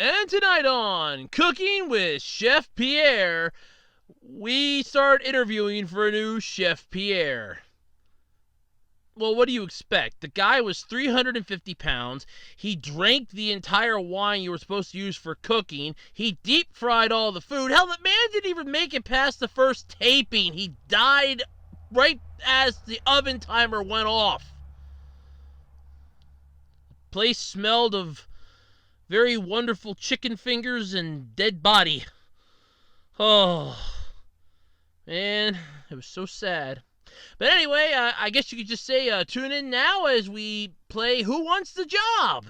And tonight on Cooking with Chef Pierre, we start interviewing for a new Chef Pierre. Well, what do you expect? The guy was 350 pounds. He drank the entire wine you were supposed to use for cooking. He deep fried all the food. Hell, the man didn't even make it past the first taping. He died right as the oven timer went off. The place smelled of very wonderful chicken fingers and dead body. Oh, man, it was so sad. But anyway, I guess you could just say tune in now as we play Who Wants the Job?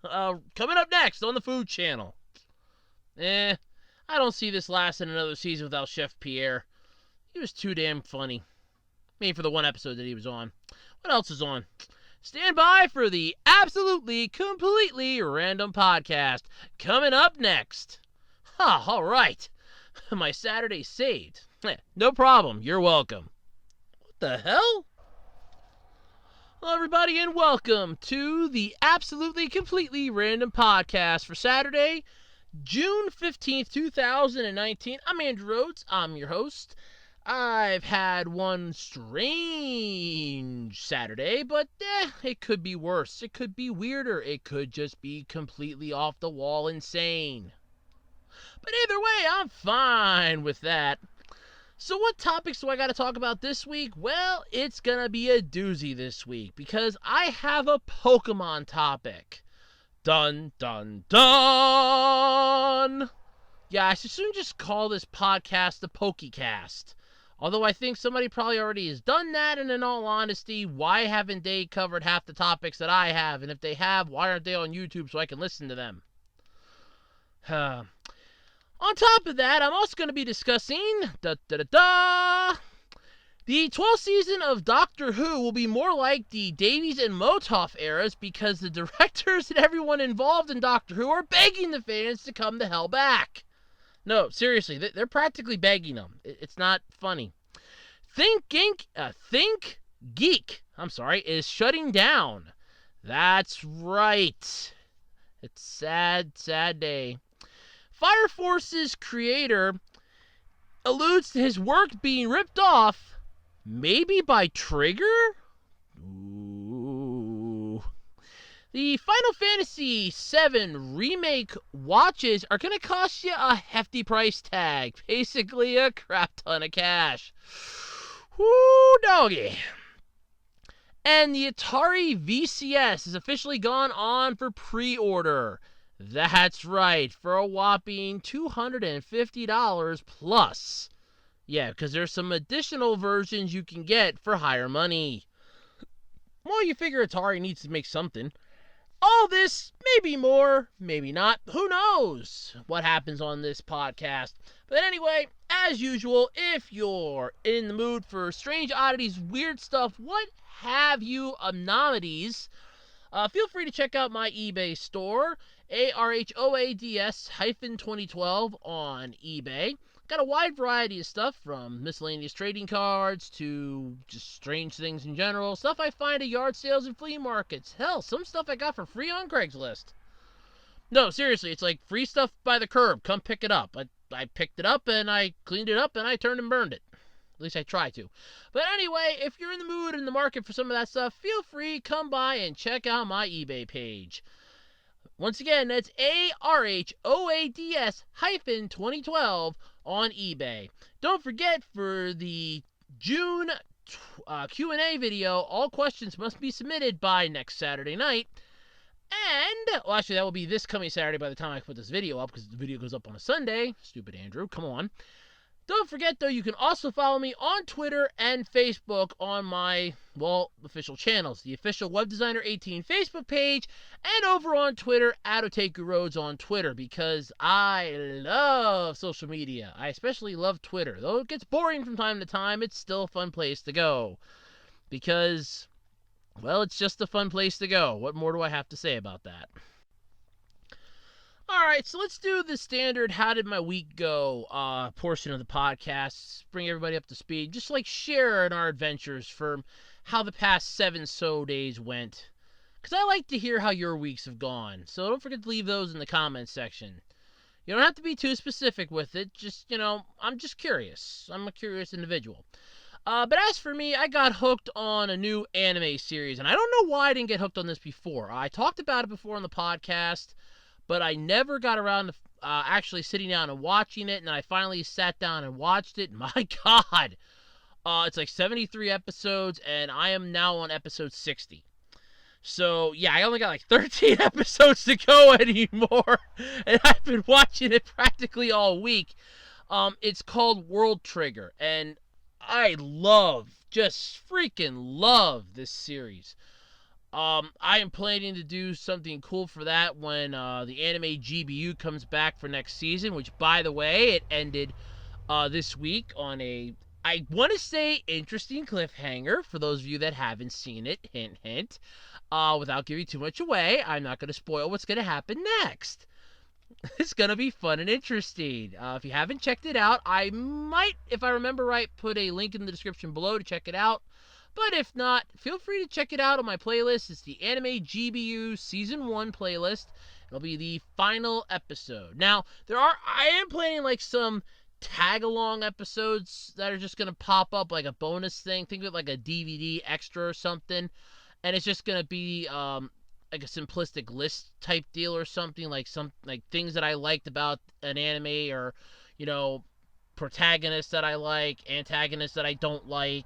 Coming up next on the Food Channel. I don't see this lasting another season without Chef Pierre. He was too damn funny. Maybe for the one episode that he was on. What else is on? Stand by for the absolutely, completely random podcast coming up next. All right. My Saturday saved. No problem. You're welcome. What the hell? Hello, everybody, and welcome to the absolutely, completely random podcast for Saturday, June 15th, 2019. I'm Andrew Rhodes. I'm your host. I've had one strange Saturday, but it could be worse. It could be weirder. It could just be completely off the wall insane. But either way, I'm fine with that. So what topics do I got to talk about this week? Well, it's going to be a doozy this week because I have a Pokemon topic. Dun, dun, dun! Yeah, I should soon just call this podcast the PokeCast. Although I think somebody probably already has done that, and in all honesty, why haven't they covered half the topics that I have? And if they have, why aren't they on YouTube so I can listen to them? On top of that, I'm also going to be discussing the 12th season of Doctor Who will be more like the Davies and Motoff eras because the directors and everyone involved in Doctor Who are begging the fans to come the hell back. No, seriously, they're practically begging them. It's not funny. ThinkGeek, is shutting down. That's right. It's sad, sad day. Fire Force's creator alludes to his work being ripped off, maybe by Trigger? Ooh. The Final Fantasy VII Remake watches are going to cost you a hefty price tag. Basically a crap ton of cash. Woo, doggy. And the Atari VCS has officially gone on for pre-order. That's right, for a whopping $250 plus. Yeah, because there's some additional versions you can get for higher money. Well, you figure Atari needs to make something. All this, maybe more, maybe not. Who knows what happens on this podcast? But anyway, as usual, if you're in the mood for strange oddities, weird stuff, what have you, anomalies, feel free to check out my eBay store, ARHOADS-2012 on eBay. Got a wide variety of stuff from miscellaneous trading cards to just strange things in general. Stuff I find at yard sales and flea markets. Hell, some stuff I got for free on Craigslist. No, seriously, it's like free stuff by the curb. Come pick it up. I picked it up and I cleaned it up and I turned and burned it. At least I try to. But anyway, if you're in the mood and the market for some of that stuff, feel free, come by and check out my eBay page. Once again, that's ARHOADS-2012 on eBay. Don't forget, for the June Q&A video, all questions must be submitted by next Saturday night. And, well, actually, that will be this coming Saturday by the time I put this video up, because the video goes up on a Sunday. Stupid Andrew, come on. Don't forget, though, you can also follow me on Twitter and Facebook on my, well, official channels. The official Web Designer 18 Facebook page, and over on Twitter, Otaku Roads on Twitter, because I love social media. I especially love Twitter. Though it gets boring from time to time, it's still a fun place to go. Because, well, it's just a fun place to go. What more do I have to say about that? Alright, so let's do the standard how did my week go portion of the podcast. Bring everybody up to speed. Just like share in our adventures for how the past 7 days went. because I like to hear how your weeks have gone. So don't forget to leave those in the comments section. You don't have to be too specific with it. Just, I'm just curious. I'm a curious individual. But as for me, I got hooked on a new anime series, and I don't know why I didn't get hooked on this before. I talked about it before on the podcast, but I never got around to actually sitting down and watching it, and I finally sat down and watched it. My God! It's like 73 episodes, and I am now on episode 60. So, yeah, I only got like 13 episodes to go anymore, and I've been watching it practically all week. It's called World Trigger, and I just freaking love this series. I am planning to do something cool for that when the anime GBU comes back for next season, which, by the way, it ended this week on I want to say, interesting cliffhanger for those of you that haven't seen it. Hint, hint. Without giving too much away, I'm not going to spoil what's going to happen next. It's going to be fun and interesting. If you haven't checked it out, I might, if I remember right, put a link in the description below to check it out. But if not, feel free to check it out on my playlist. It's the Anime GBU Season 1 playlist. It'll be the final episode. Now, I am planning like some tag-along episodes that are just going to pop up like a bonus thing. Think of it like a DVD extra or something. And it's just going to be like a simplistic list type deal or something, like things that I liked about an anime, or, protagonists that I like, antagonists that I don't like,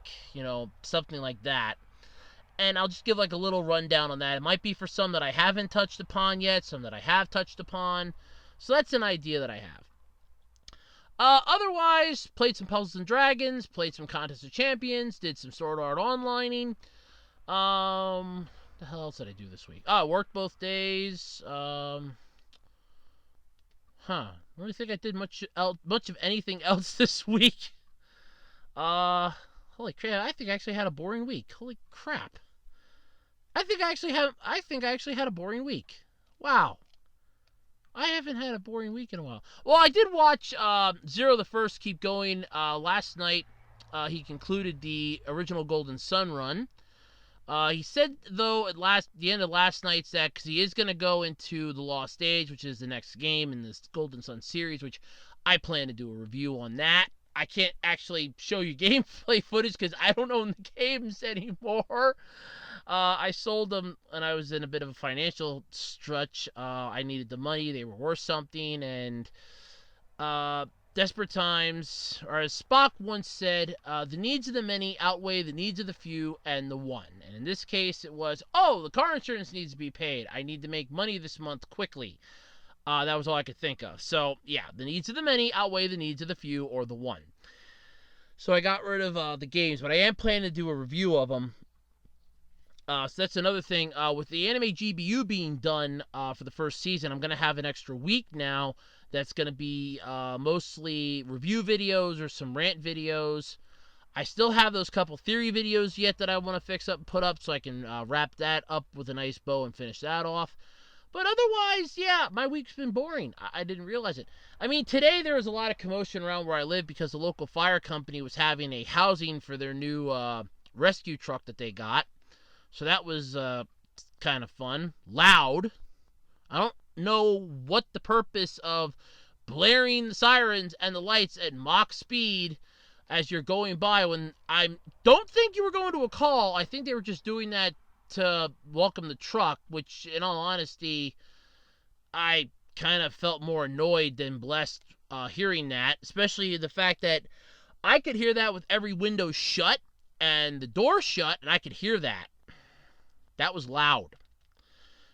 something like that. And I'll just give like a little rundown on that. It might be for some that I haven't touched upon yet, some that I have touched upon. So that's an idea that I have. Otherwise, played some Puzzles and Dragons, played some Contest of Champions, did some Sword Art Onlining. The hell else did I do this week? Worked both days. I don't really think I did much of anything else this week. Holy crap! I think I actually had a boring week. Holy crap! I think I actually had a boring week. Wow. I haven't had a boring week in a while. Well, I did watch Zero the First keep going. Last night, he concluded the original Golden Sun run. He said, though, at the end of last night's that, because he is going to go into the Lost Age, which is the next game in this Golden Sun series, which I plan to do a review on that. I can't actually show you gameplay footage because I don't own the games anymore. I sold them, and I was in a bit of a financial stretch. I needed the money. They were worth something, and desperate times, or as Spock once said, the needs of the many outweigh the needs of the few and the one. And in this case, it was, the car insurance needs to be paid. I need to make money this month quickly. That was all I could think of. So, yeah, the needs of the many outweigh the needs of the few or the one. So I got rid of the games, but I am planning to do a review of them. So that's another thing. With the Anime GBU being done for the first season, I'm going to have an extra week now that's going to be mostly review videos or some rant videos. I still have those couple theory videos yet that I want to fix up and put up so I can wrap that up with a nice bow and finish that off. But otherwise, yeah, my week's been boring. I didn't realize it. I mean, today there was a lot of commotion around where I live because the local fire company was having a housing for their new rescue truck that they got. So that was kind of fun. Loud. I don't know what the purpose of blaring the sirens and the lights at Mach speed as you're going by when I don't think you were going to a call. I think they were just doing that to welcome the truck, which, in all honesty, I kind of felt more annoyed than blessed hearing that, especially the fact that I could hear that with every window shut and the door shut, and I could hear that. That was loud.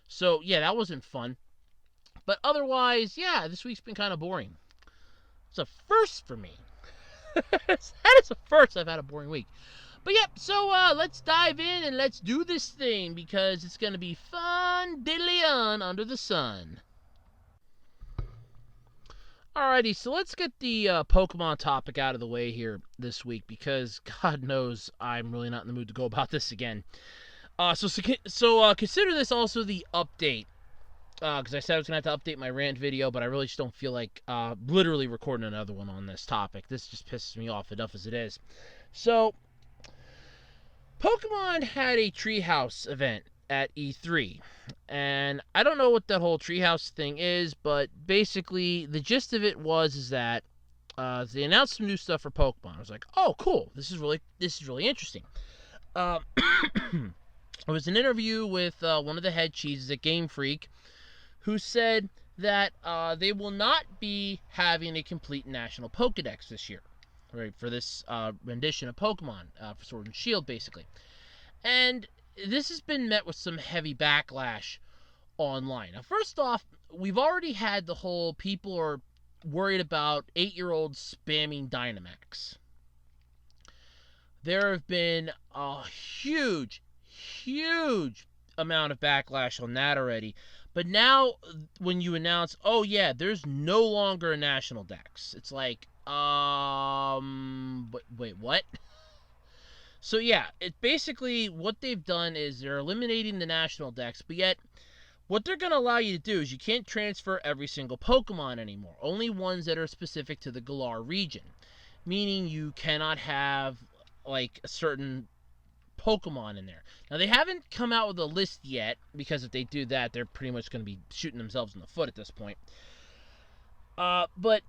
So, yeah, that wasn't fun. But otherwise, yeah, this week's been kind of boring. It's a first for me. That is a first I've had a boring week. But, yep, so let's dive in and let's do this thing because it's going to be fun diddly-on under the sun. Alrighty, so let's get the Pokemon topic out of the way here this week because God knows I'm really not in the mood to go about this again. So consider this also the update, because I said I was going to have to update my rant video, but I really just don't feel like literally recording another one on this topic. This just pisses me off enough as it is. So, Pokemon had a Treehouse event at E3. And I don't know what that whole treehouse thing is, but basically the gist of it is that they announced some new stuff for Pokemon. I was like, oh, cool. This is really interesting. Uh, it was an interview with one of the head cheeses at Game Freak, who said that they will not be having a complete national Pokedex this year, right, for this rendition of Pokemon for Sword and Shield, basically. And this has been met with some heavy backlash online. Now, first off, we've already had the whole people are worried about 8-year-olds spamming Dynamax. There have been a huge amount of backlash on that already. But now, when you announce, oh yeah, there's no longer a national dex, it's like, wait, what? So yeah, it basically, what they've done is they're eliminating the national dex, but yet what they're going to allow you to do is you can't transfer every single Pokemon anymore. Only ones that are specific to the Galar region. Meaning you cannot have like a certain Pokemon in there. Now they haven't come out with a list yet, because if they do that, they're pretty much going to be shooting themselves in the foot at this point. But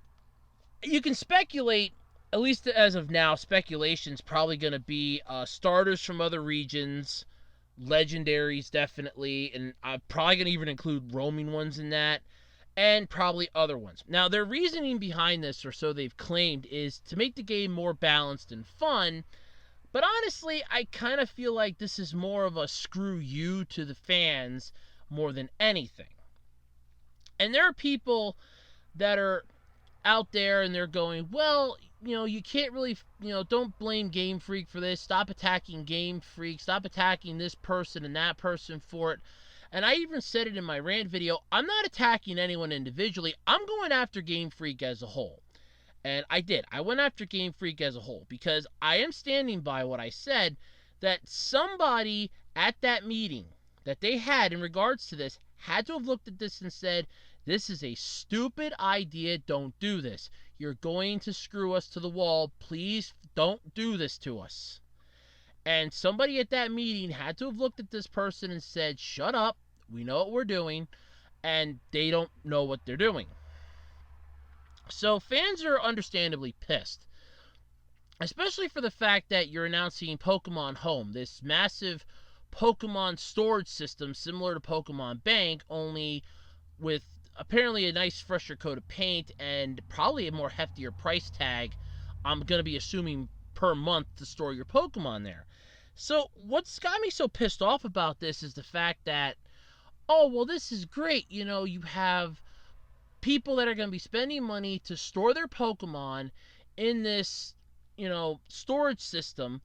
you can speculate. At least as of now, speculation's probably going to be starters from other regions, legendaries definitely, and I'm probably going to even include roaming ones in that, and probably other ones. Now, their reasoning behind this, or so they've claimed, is to make the game more balanced and fun, but honestly, I kind of feel like this is more of a screw you to the fans more than anything. And there are people that are out there and they're going, well, you can't really, don't blame Game Freak for this. Stop attacking Game Freak. Stop attacking this person and that person for it. And I even said it in my rant video. I'm not attacking anyone individually. I'm going after Game Freak as a whole. And I did. I went after Game Freak as a whole because I am standing by what I said, that somebody at that meeting that they had in regards to this had to have looked at this and said, this is a stupid idea. Don't do this. You're going to screw us to the wall. Please don't do this to us. And somebody at that meeting had to have looked at this person and said, shut up. We know what we're doing. And they don't know what they're doing. So fans are understandably pissed. Especially for the fact that you're announcing Pokemon Home, this massive Pokemon storage system similar to Pokemon Bank, only with apparently a nice fresher coat of paint and probably a more heftier price tag, I'm going to be assuming, per month to store your Pokemon there. So what's got me so pissed off about this is the fact that, oh, well, this is great. You have people that are going to be spending money to store their Pokemon in this, storage system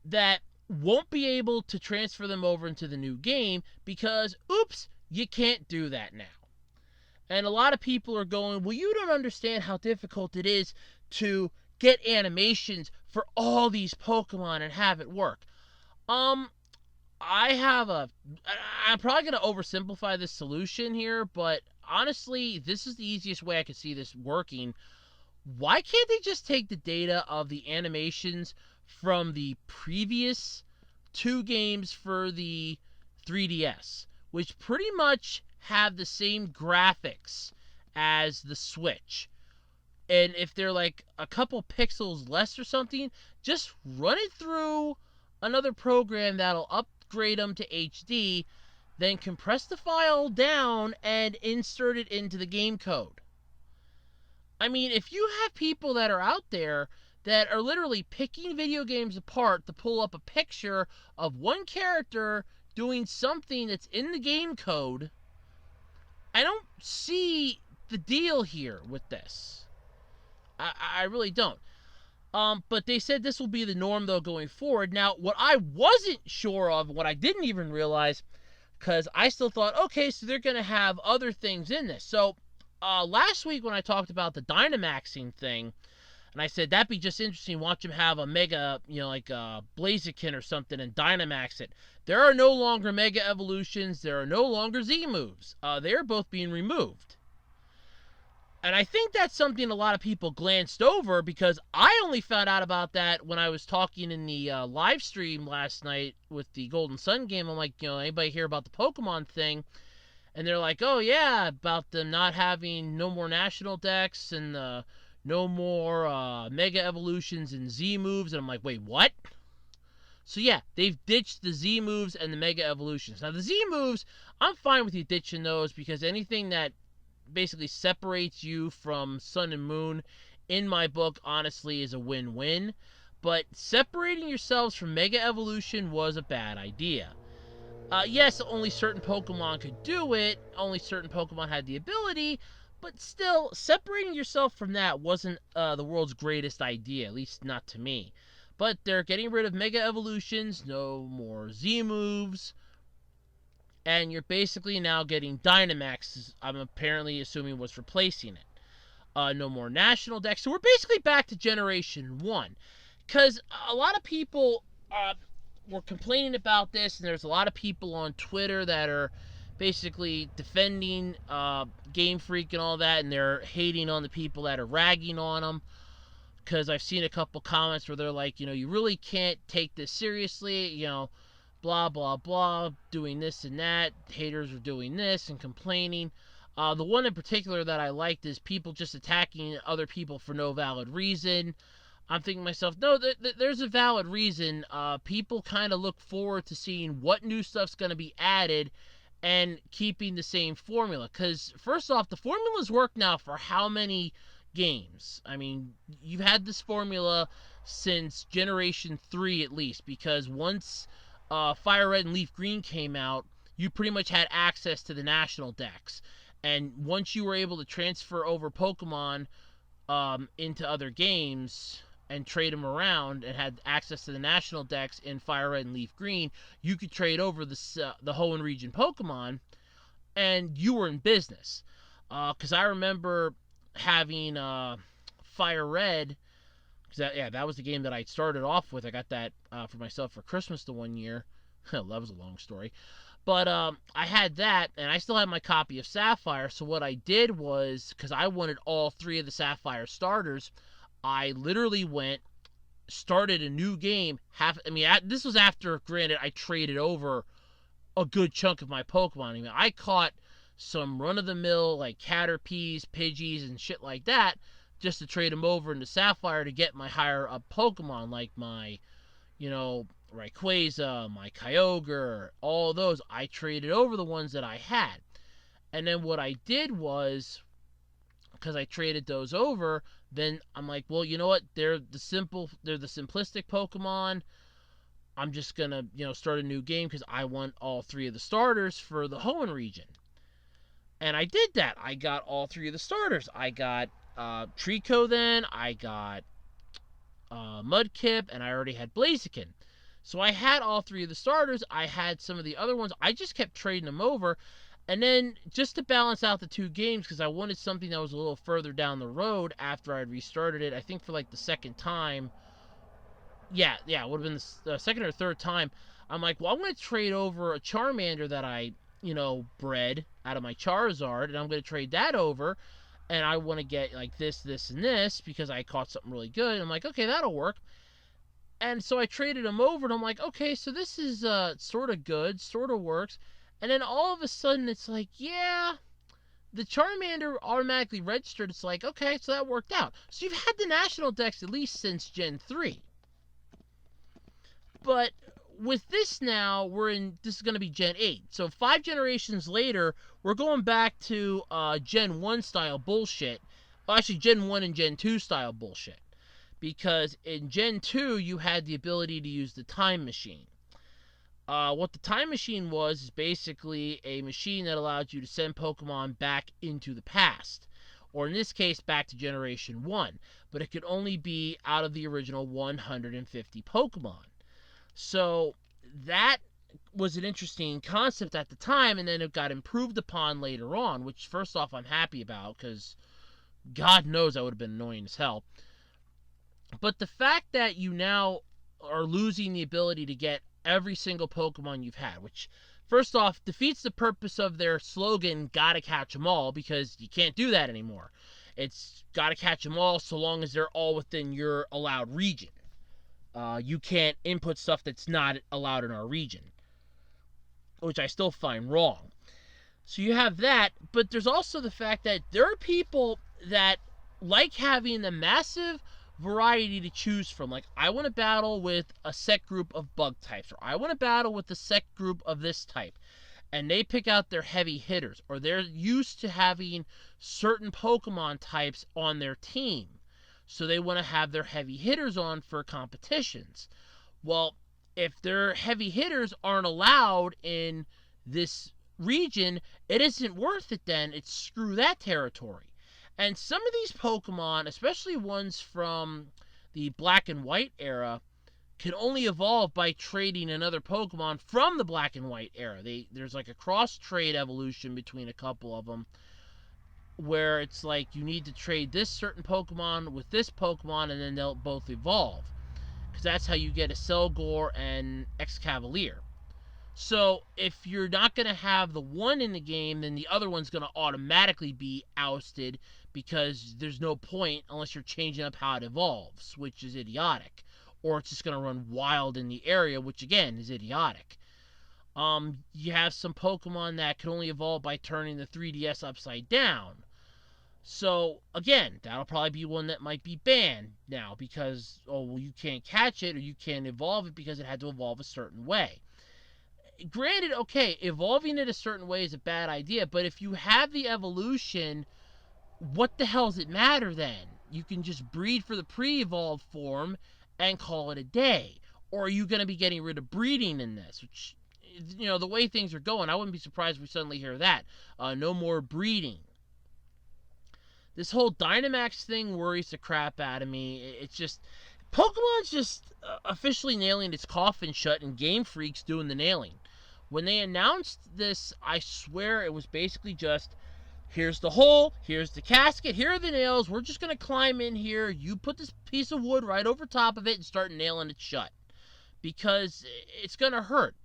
that won't be able to transfer them over into the new game because, oops, you can't do that now. And a lot of people are going, well, you don't understand how difficult it is to get animations for all these Pokemon and have it work. I'm probably going to oversimplify this solution here, but honestly, this is the easiest way I could see this working. Why can't they just take the data of the animations from the previous 2 games for the 3DS, which pretty much have the same graphics as the Switch, and if they're like a couple pixels less or something, just run it through another program that'll upgrade them to HD, then compress the file down and insert it into the game code. I mean, if you have people that are out there that are literally picking video games apart to pull up a picture of one character doing something that's in the game code, I don't see the deal here with this. I really don't. But they said this will be the norm, though, going forward. Now, what I wasn't sure of, what I didn't even realize, because I still thought, okay, so they're going to have other things in this. So, last week when I talked about the Dynamaxing thing, and I said, that'd be just interesting, watch them have a Mega, like a Blaziken or something, and Dynamax it. There are no longer Mega Evolutions. There are no longer Z moves. They are both being removed. And I think that's something a lot of people glanced over, because I only found out about that when I was talking in the live stream last night with the Golden Sun game. I'm like, anybody hear about the Pokemon thing? And they're like, oh yeah, about them not having no more national decks and no more Mega Evolutions and Z moves. And I'm like, wait, what? So yeah, they've ditched the Z moves and the Mega Evolutions. Now the Z moves, I'm fine with you ditching those, because anything that basically separates you from Sun and Moon, in my book, honestly, is a win-win. But separating yourselves from Mega Evolution was a bad idea. Yes, only certain Pokemon could do it, only certain Pokemon had the ability, but still, separating yourself from that wasn't the world's greatest idea, at least not to me. But they're getting rid of Mega Evolutions, no more Z moves, and you're basically now getting Dynamax, I'm apparently assuming what's replacing it. No more national decks. So we're basically back to Generation 1. Because a lot of people were complaining about this, and there's a lot of people on Twitter that are basically defending Game Freak and all that, and they're hating on the people that are ragging on them. Because I've seen a couple comments where they're like, you really can't take this seriously, blah, blah, blah, doing this and that. Haters are doing this and complaining. The one in particular that I liked is people just attacking other people for no valid reason. I'm thinking to myself, no, there's a valid reason. People kind of look forward to seeing what new stuff's going to be added and keeping the same formula. Because, first off, the formula's worked now for how many games? I mean, you've had this formula since Generation 3 at least, because once Fire Red and Leaf Green came out, you pretty much had access to the national decks. And once you were able to transfer over Pokemon into other games and trade them around and had access to the national decks in Fire Red and Leaf Green, you could trade over the Hoenn region Pokemon, and you were in business. Because I remember having Fire Red, because that was the game that I started off with. I got that for myself for Christmas the one year. That was a long story. But I had that, and I still had my copy of Sapphire. So what I did was, because I wanted all 3 of the Sapphire starters, I literally started a new game. This was after, granted, I traded over a good chunk of my Pokemon. I caught some run-of-the-mill, like Caterpies, Pidgeys, and shit like that, just to trade them over into Sapphire to get my higher-up Pokemon, like my, Rayquaza, my Kyogre, all those. I traded over the ones that I had. And then what I did was, because I traded those over, then I'm like, well, you know what? They're the simplistic Pokemon. I'm just going to, start a new game because I want all 3 of the starters for the Hoenn region. And I did that. I got all 3 of the starters. I got Trico then, I got Mudkip, and I already had Blaziken. So I had all 3 of the starters. I had some of the other ones. I just kept trading them over. And then, just to balance out the 2 games, because I wanted something that was a little further down the road after I'd restarted it, I think for like the second time. Yeah, it would have been the second or third time. I'm like, well, I'm going to trade over a Charmander that I, bred out of my Charizard, and I'm going to trade that over, and I want to get like this, and this, because I caught something really good. And I'm like, okay, that'll work. And so I traded them over, and I'm like, okay, so this is sort of good, sort of works. And then all of a sudden, it's like, yeah, the Charmander automatically registered. It's like, okay, so that worked out. So you've had the national decks at least since Gen 3. But with this now, this is going to be Gen 8. So 5 generations later, we're going back to Gen 1 style bullshit. Well, actually, Gen 1 and Gen 2 style bullshit. Because in Gen 2, you had the ability to use the Time Machine. What the Time Machine was is basically a machine that allowed you to send Pokemon back into the past. Or in this case, back to Generation 1. But it could only be out of the original 150 Pokemon. So that was an interesting concept at the time, and then it got improved upon later on, which first off I'm happy about, because God knows that would have been annoying as hell. But the fact that you now are losing the ability to get every single Pokemon you've had, which first off defeats the purpose of their slogan, gotta catch 'em all, because you can't do that anymore. It's got to catch them all so long as they're all within your allowed region. You can't input stuff that's not allowed in our region, which I still find wrong. So you have that, but there's also the fact that there are people that like having the massive variety to choose from. Like, I want to battle with a set group of bug types, or I want to battle with a set group of this type. And they pick out their heavy hitters, or they're used to having certain Pokemon types on their team. So they want to have their heavy hitters on for competitions. Well, if their heavy hitters aren't allowed in this region, it isn't worth it then. It's screw that territory. And some of these Pokemon, especially ones from the Black and White era, can only evolve by trading another Pokemon from the Black and White era. There's like a cross-trade evolution between a couple of them, where it's like you need to trade this certain Pokemon with this Pokemon, and then they'll both evolve. Because that's how you get a Selgor and Excavalier. So if you're not going to have the one in the game, then the other one's going to automatically be ousted, because there's no point unless you're changing up how it evolves, which is idiotic. Or it's just going to run wild in the area, which again is idiotic. You have some Pokemon that can only evolve by turning the 3DS upside down. So again, that'll probably be one that might be banned now, because, oh, well, you can't catch it or you can't evolve it because it had to evolve a certain way. Granted, okay, evolving it a certain way is a bad idea, but if you have the evolution, what the hell does it matter then? You can just breed for the pre-evolved form and call it a day. Or are you going to be getting rid of breeding in this? Which, you know, the way things are going, I wouldn't be surprised if we suddenly hear that. No more breeding. This whole Dynamax thing worries the crap out of me. It's just, Pokemon's just officially nailing its coffin shut, and Game Freak's doing the nailing. When they announced this, I swear it was basically just, here's the hole, here's the casket, here are the nails, we're just going to climb in here, you put this piece of wood right over top of it and start nailing it shut. Because it's going to hurt.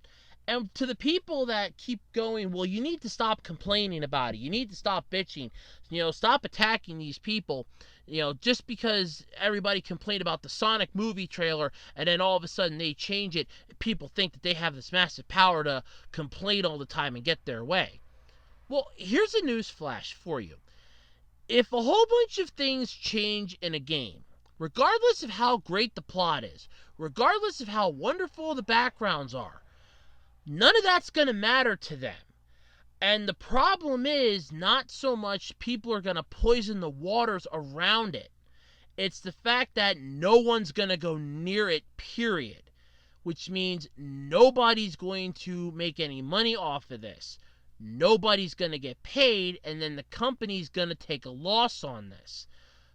And to the people that keep going, well, you need to stop complaining about it. You need to stop bitching. You know, stop attacking these people. You know, just because everybody complained about the Sonic movie trailer and then all of a sudden they change it, people think that they have this massive power to complain all the time and get their way. Well, here's a news flash for you. If a whole bunch of things change in a game, regardless of how great the plot is, regardless of how wonderful the backgrounds are, none of that's going to matter to them. And the problem is not so much people are going to poison the waters around it. It's the fact that no one's going to go near it, period. Which means nobody's going to make any money off of this. Nobody's going to get paid, and then the company's going to take a loss on this.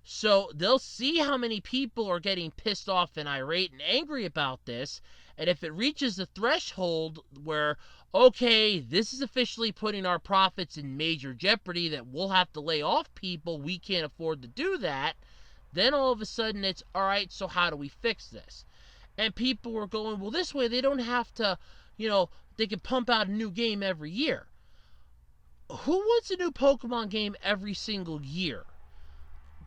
So they'll see how many people are getting pissed off and irate and angry about this, and if it reaches the threshold where, okay, this is officially putting our profits in major jeopardy, that we'll have to lay off people, we can't afford to do that, then all of a sudden it's, alright, so how do we fix this? And people were going, well, this way they don't have to, you know, they can pump out a new game every year. Who wants a new Pokemon game every single year?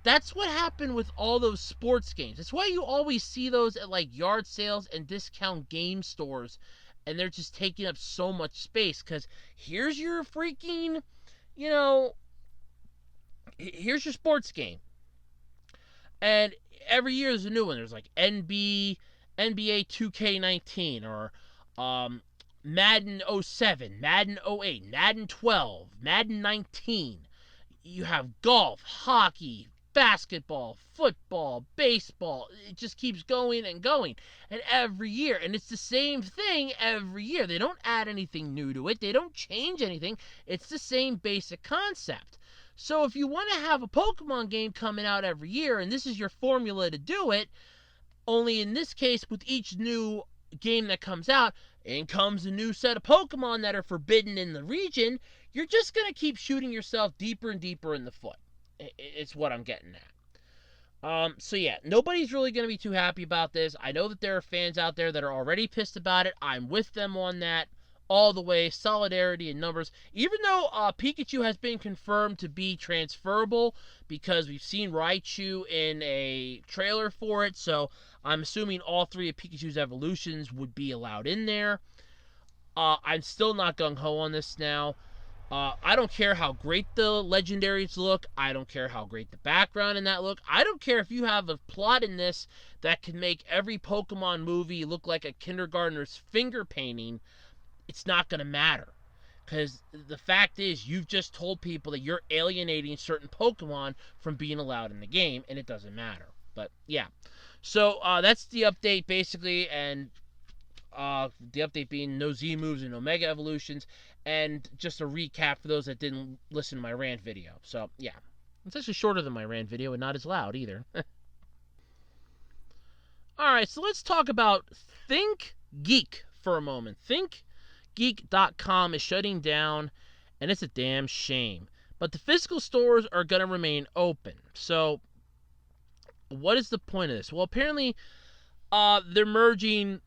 That's what happened with all those sports games. That's why you always see those at like yard sales and discount game stores, and they're just taking up so much space, because here's your freaking, you know, here's your sports game. And every year there's a new one. There's like NBA 2K19, or Madden 07, Madden 08, Madden 12, Madden 19. You have golf, hockey, basketball, football, baseball. It just keeps going and going. And every year, and it's the same thing every year. They don't add anything new to it. They don't change anything. It's the same basic concept. So if you want to have a Pokemon game coming out every year, and this is your formula to do it, only in this case, with each new game that comes out, in comes a new set of Pokemon that are forbidden in the region, you're just going to keep shooting yourself deeper and deeper in the foot. It's what I'm getting at. So yeah, nobody's really going to be too happy about this. I know that there are fans out there that are already pissed about it. I'm with them on that. all the way. Solidarity in numbers. Even though Pikachu has been confirmed to be transferable because we've seen Raichu in a trailer for it, so I'm assuming all 3 of Pikachu's evolutions would be allowed in there. I'm still not gung-ho on this now. I don't care how great the legendaries look. I don't care how great the background in that look. I don't care if you have a plot in this that can make every Pokemon movie look like a kindergartner's finger painting. It's not going to matter. Because the fact is, you've just told people that you're alienating certain Pokemon from being allowed in the game, and it doesn't matter. But, yeah. So, that's the update, basically, and the update being no Z moves and no Mega Evolutions, and just a recap for those that didn't listen to my rant video. So, yeah. It's actually shorter than my rant video and not as loud either. Alright, so let's talk about ThinkGeek for a moment. ThinkGeek.com is shutting down, and it's a damn shame. But the physical stores are going to remain open. So, what is the point of this? Well, apparently, they're merging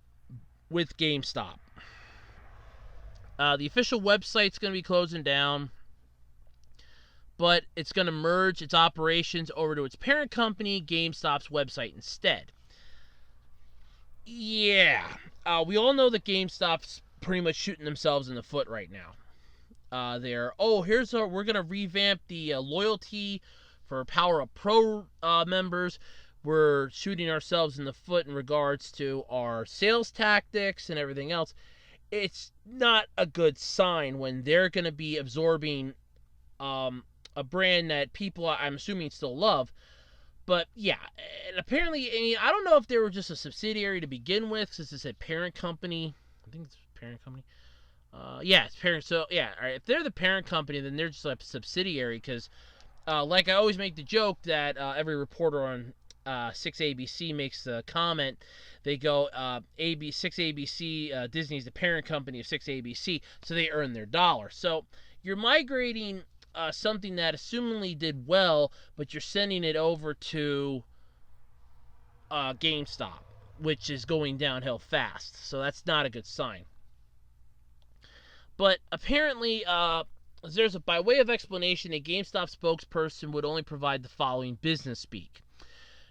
with GameStop. The official website's going to be closing down, but it's going to merge its operations over to its parent company, GameStop's website instead. Yeah, we all know that GameStop's pretty much shooting themselves in the foot right now. We're going to revamp the loyalty for Power Up Pro members. We're shooting ourselves in the foot in regards to our sales tactics and everything else. It's not a good sign when they're going to be absorbing a brand that people, I'm assuming, still love. But, yeah, and apparently, I don't know if they were just a subsidiary to begin with, since it's a parent company. I think it's a parent company. Yeah, it's parent. So, yeah, all right, if they're the parent company, then they're just a subsidiary, because, like I always make the joke that every reporter on 6ABC makes the comment. They go, 6ABC, Disney's the parent company of 6ABC, so they earn their dollar. So you're migrating something that assumingly did well, but you're sending it over to GameStop, which is going downhill fast. So that's not a good sign. But apparently, by way of explanation, a GameStop spokesperson would only provide the following business speak.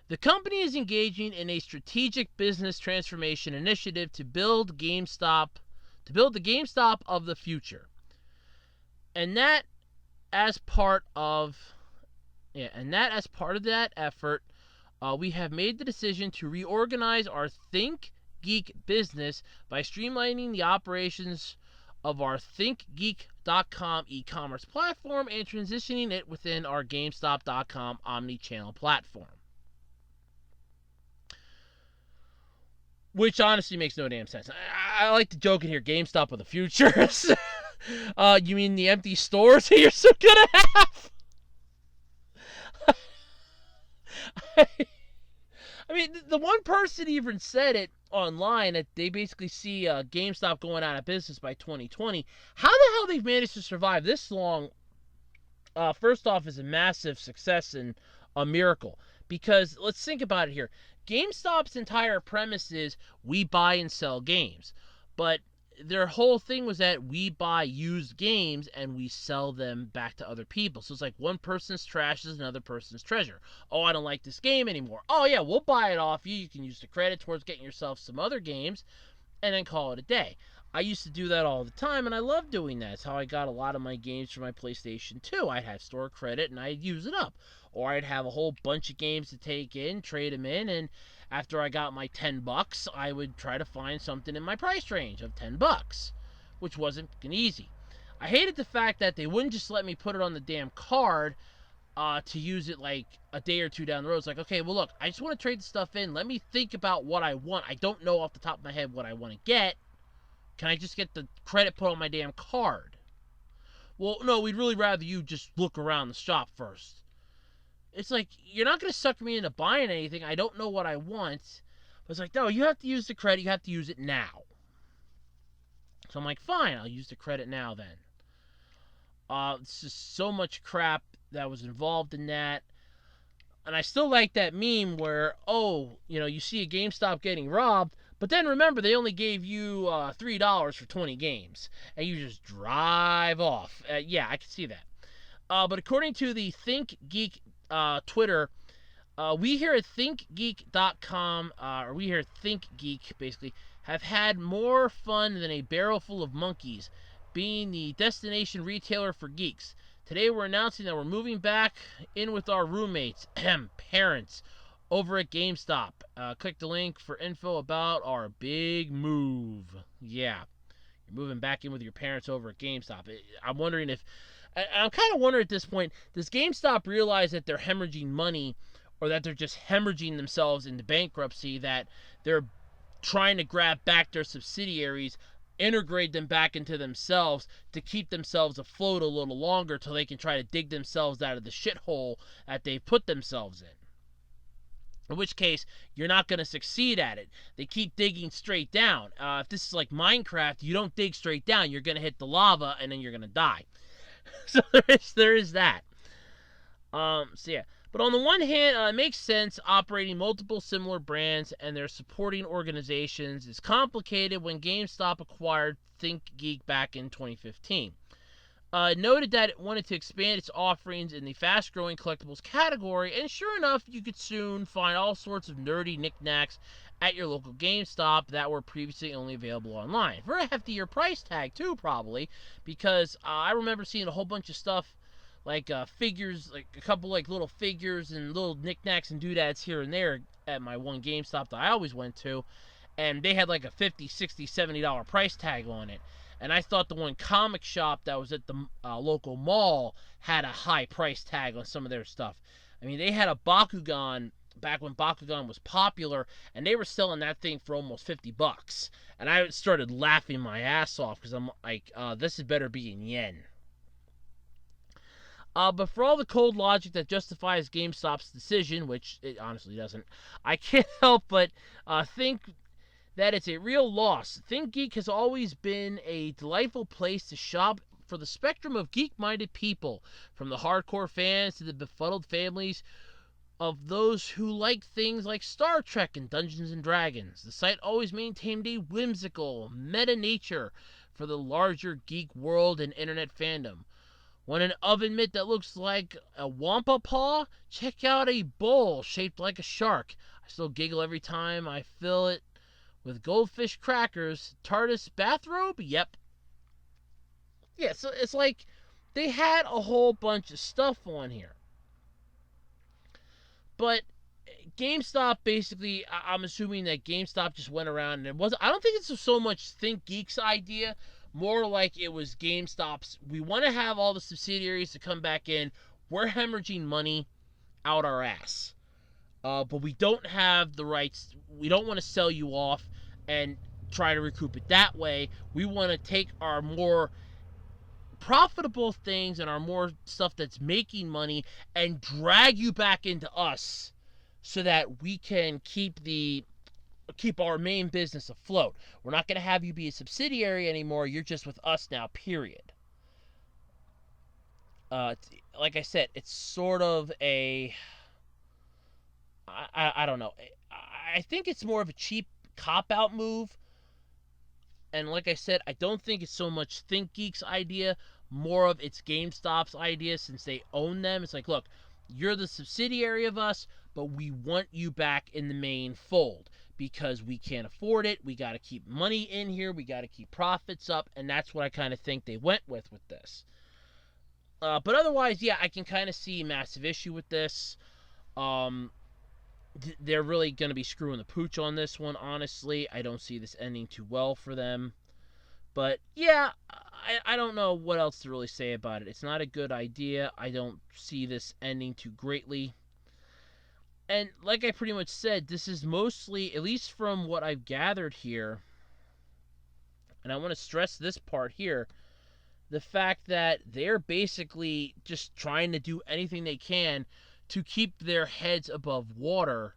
The company is engaging in a strategic business transformation initiative to build the GameStop of the future. And that as part of that effort, we have made the decision to reorganize our ThinkGeek business by streamlining the operations of our ThinkGeek.com e-commerce platform and transitioning it within our GameStop.com omni-channel platform. Which honestly makes no damn sense. I like to joke in here, GameStop of the future. You mean the empty stores that you're so gonna have? I mean, the one person even said it online that they basically see GameStop going out of business by 2020. How the hell they've managed to survive this long, first off, is a massive success and a miracle. Because let's think about it here. GameStop's entire premise is we buy and sell games. But their whole thing was that we buy used games and we sell them back to other people. So it's like one person's trash is another person's treasure. Oh, I don't like this game anymore. Oh, yeah, we'll buy it off you. You can use the credit towards getting yourself some other games and then call it a day. I used to do that all the time, and I love doing that. It's how I got a lot of my games for my PlayStation 2. I'd have store credit, and I'd use it up. Or I'd have a whole bunch of games to take in, trade them in, and after I got my $10, I would try to find something in my price range of $10, which wasn't fucking easy. I hated the fact that they wouldn't just let me put it on the damn card to use it like a day or two down the road. It's like, okay, well, look, I just want to trade the stuff in. Let me think about what I want. I don't know off the top of my head what I want to get. Can I just get the credit put on my damn card? Well, no, we'd really rather you just look around the shop first. It's like, you're not going to sucker me into buying anything. I don't know what I want. But it's like, no, you have to use the credit. You have to use it now. So I'm like, fine, I'll use the credit now then. It's just so much crap that was involved in that. And I still like that meme where, you see a GameStop getting robbed, But then remember, they only gave you $3 for 20 games, and you just drive off. Yeah, I can see that. But according to the ThinkGeek Twitter, we here at ThinkGeek.com, or we here at ThinkGeek, basically, have had more fun than a barrel full of monkeys, being the destination retailer for geeks. Today we're announcing that we're moving back in with our roommates, parents, over at GameStop. Click the link for info about our big move. Yeah, you're moving back in with your parents over at GameStop. I'm wondering if... I'm kind of wondering at this point, does GameStop realize that they're hemorrhaging money, or that they're just hemorrhaging themselves into bankruptcy, that they're trying to grab back their subsidiaries, integrate them back into themselves to keep themselves afloat a little longer till they can try to dig themselves out of the shithole that they put themselves in. In which case, you're not going to succeed at it. They keep digging straight down. If this is like Minecraft, you don't dig straight down. You're going to hit the lava, and then you're going to die. So there is that. So yeah. But on the one hand, it makes sense operating multiple similar brands and their supporting organizations is complicated when GameStop acquired ThinkGeek back in 2015. Noted that it wanted to expand its offerings in the fast-growing collectibles category, and sure enough, you could soon find all sorts of nerdy knickknacks at your local GameStop that were previously only available online. For a heftier price tag, too, probably, because I remember seeing a whole bunch of stuff like figures, like a couple like little figures and little knickknacks and doodads here and there at my one GameStop that I always went to, and they had like a $50, $60, $70 price tag on it. And I thought the one comic shop that was at the local mall had a high price tag on some of their stuff. I mean, they had a Bakugan back when Bakugan was popular, and they were selling that thing for almost $50. And I started laughing my ass off because I'm like, this had better be in yen. But for all the cold logic that justifies GameStop's decision, which it honestly doesn't, I can't help but think that it's a real loss. ThinkGeek has always been a delightful place to shop for the spectrum of geek-minded people, from the hardcore fans to the befuddled families of those who like things like Star Trek and Dungeons & Dragons. The site always maintained a whimsical, meta nature for the larger geek world and internet fandom. Want an oven mitt that looks like a wampa paw? Check out a bowl shaped like a shark. I still giggle every time I fill it with goldfish crackers. TARDIS bathrobe? Yep. Yeah, so it's like they had a whole bunch of stuff on here. But GameStop basically, I'm assuming that GameStop just went around and it wasn't, I don't think it's so much ThinkGeek's idea, more like it was GameStop's. We want to have all the subsidiaries to come back in. We're hemorrhaging money out our ass. But we don't have the rights. We don't want to sell you off and try to recoup it that way. We want to take our more profitable things and our more stuff that's making money and drag you back into us so that we can keep our main business afloat. We're not going to have you be a subsidiary anymore. You're just with us now, period. Like I said, it's sort of a... I don't know. I think it's more of a cheap cop-out move. And like I said, I don't think it's so much ThinkGeek's idea, more of it's GameStop's idea since they own them. It's like, look, you're the subsidiary of us, but we want you back in the main fold because we can't afford it. We got to keep money in here. We got to keep profits up. And that's what I kind of think they went with this. But otherwise, yeah, I can kind of see a massive issue with this. They're really going to be screwing the pooch on this one, honestly. I don't see this ending too well for them. But, yeah, I don't know what else to really say about it. It's not a good idea. I don't see this ending too greatly. And like I pretty much said, this is mostly, at least from what I've gathered here, and I want to stress this part here, the fact that they're basically just trying to do anything they can to keep their heads above water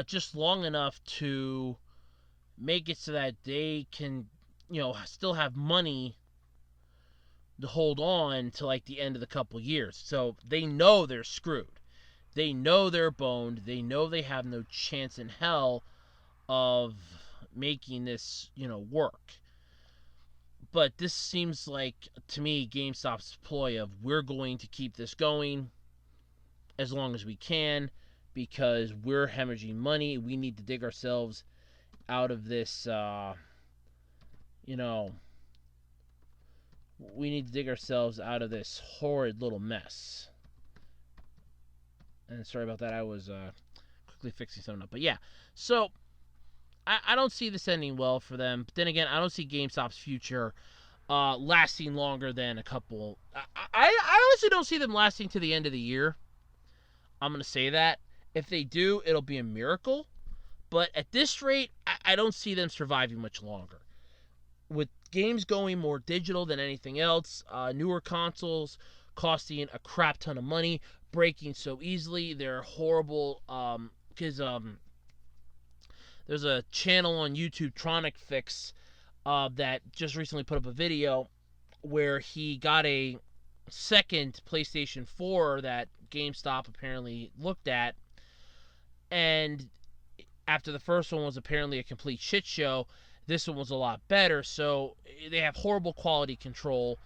just long enough to make it so that they can, still have money to hold on to like the end of the couple years. So they know they're screwed. They know they're boned. They know they have no chance in hell of making this, work. But this seems like, to me, GameStop's ploy of we're going to keep this going as long as we can because we're hemorrhaging money. We need to dig ourselves out of this, we need to dig ourselves out of this horrid little mess. And sorry about that. I was quickly fixing something up. But yeah, so I don't see this ending well for them. But then again, I don't see GameStop's future lasting longer than a couple. I honestly don't see them lasting to the end of the year. I'm going to say that. If they do, it'll be a miracle. But at this rate, I don't see them surviving much longer. With games going more digital than anything else, newer consoles costing a crap ton of money, breaking so easily, they're horrible. Because there's a channel on YouTube, Tronic Fix, that just recently put up a video where he got a second PlayStation 4 that GameStop apparently looked at, and after the first one was apparently a complete shit show, this one was a lot better. So they have horrible quality control.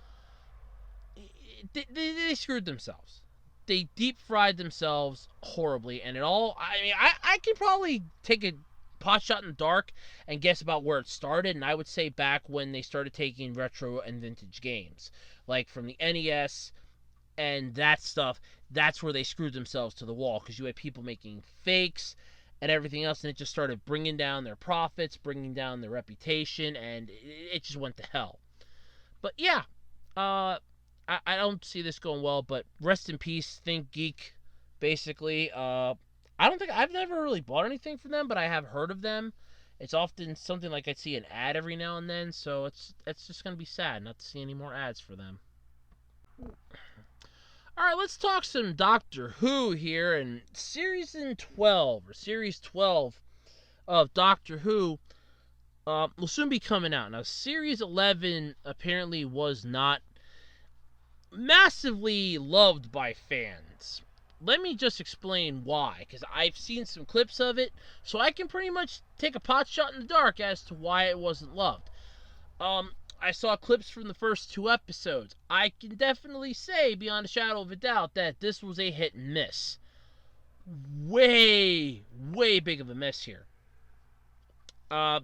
They screwed themselves. They deep fried themselves horribly, and it all. I mean, I can probably take a pot shot in the dark and guess about where it started, and I would say back when they started taking retro and vintage games, like from the NES and that stuff. That's where they screwed themselves to the wall, because you had people making fakes and everything else, and it just started bringing down their profits, bringing down their reputation, and it just went to hell. But yeah, I don't see this going well, but rest in peace, ThinkGeek, basically. I've never really bought anything from them, but I have heard of them. It's often something like I see an ad every now and then, so it's just going to be sad not to see any more ads for them. Alright, let's talk some Doctor Who here, and Series 12 of Doctor Who will soon be coming out. Now, Series 11 apparently was not massively loved by fans. Let me just explain why, because I've seen some clips of it, so I can pretty much take a pot shot in the dark as to why it wasn't loved. I saw clips from the first 2 episodes. I can definitely say, beyond a shadow of a doubt, that this was a hit and miss. Way big of a miss here.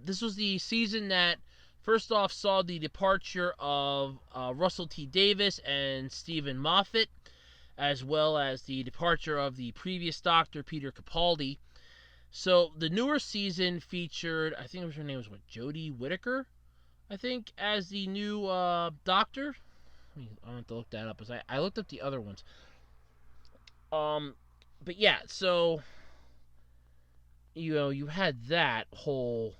This was the season that, first off, saw the departure of Russell T. Davies and Stephen Moffat, as well as the departure of the previous Doctor, Peter Capaldi. So the newer season featured, I think her name was Jodie Whittaker, I think, as the new Doctor. I have to look that up, as I looked up the other ones. But yeah, so you had that whole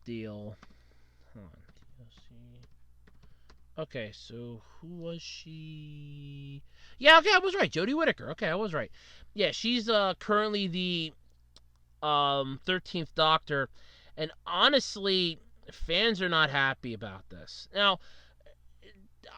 deal. Hold on, okay, so who was she? Yeah, okay, I was right. Jodie Whittaker. Okay, I was right. Yeah, she's currently the 13th Doctor, and honestly, fans are not happy about this. Now,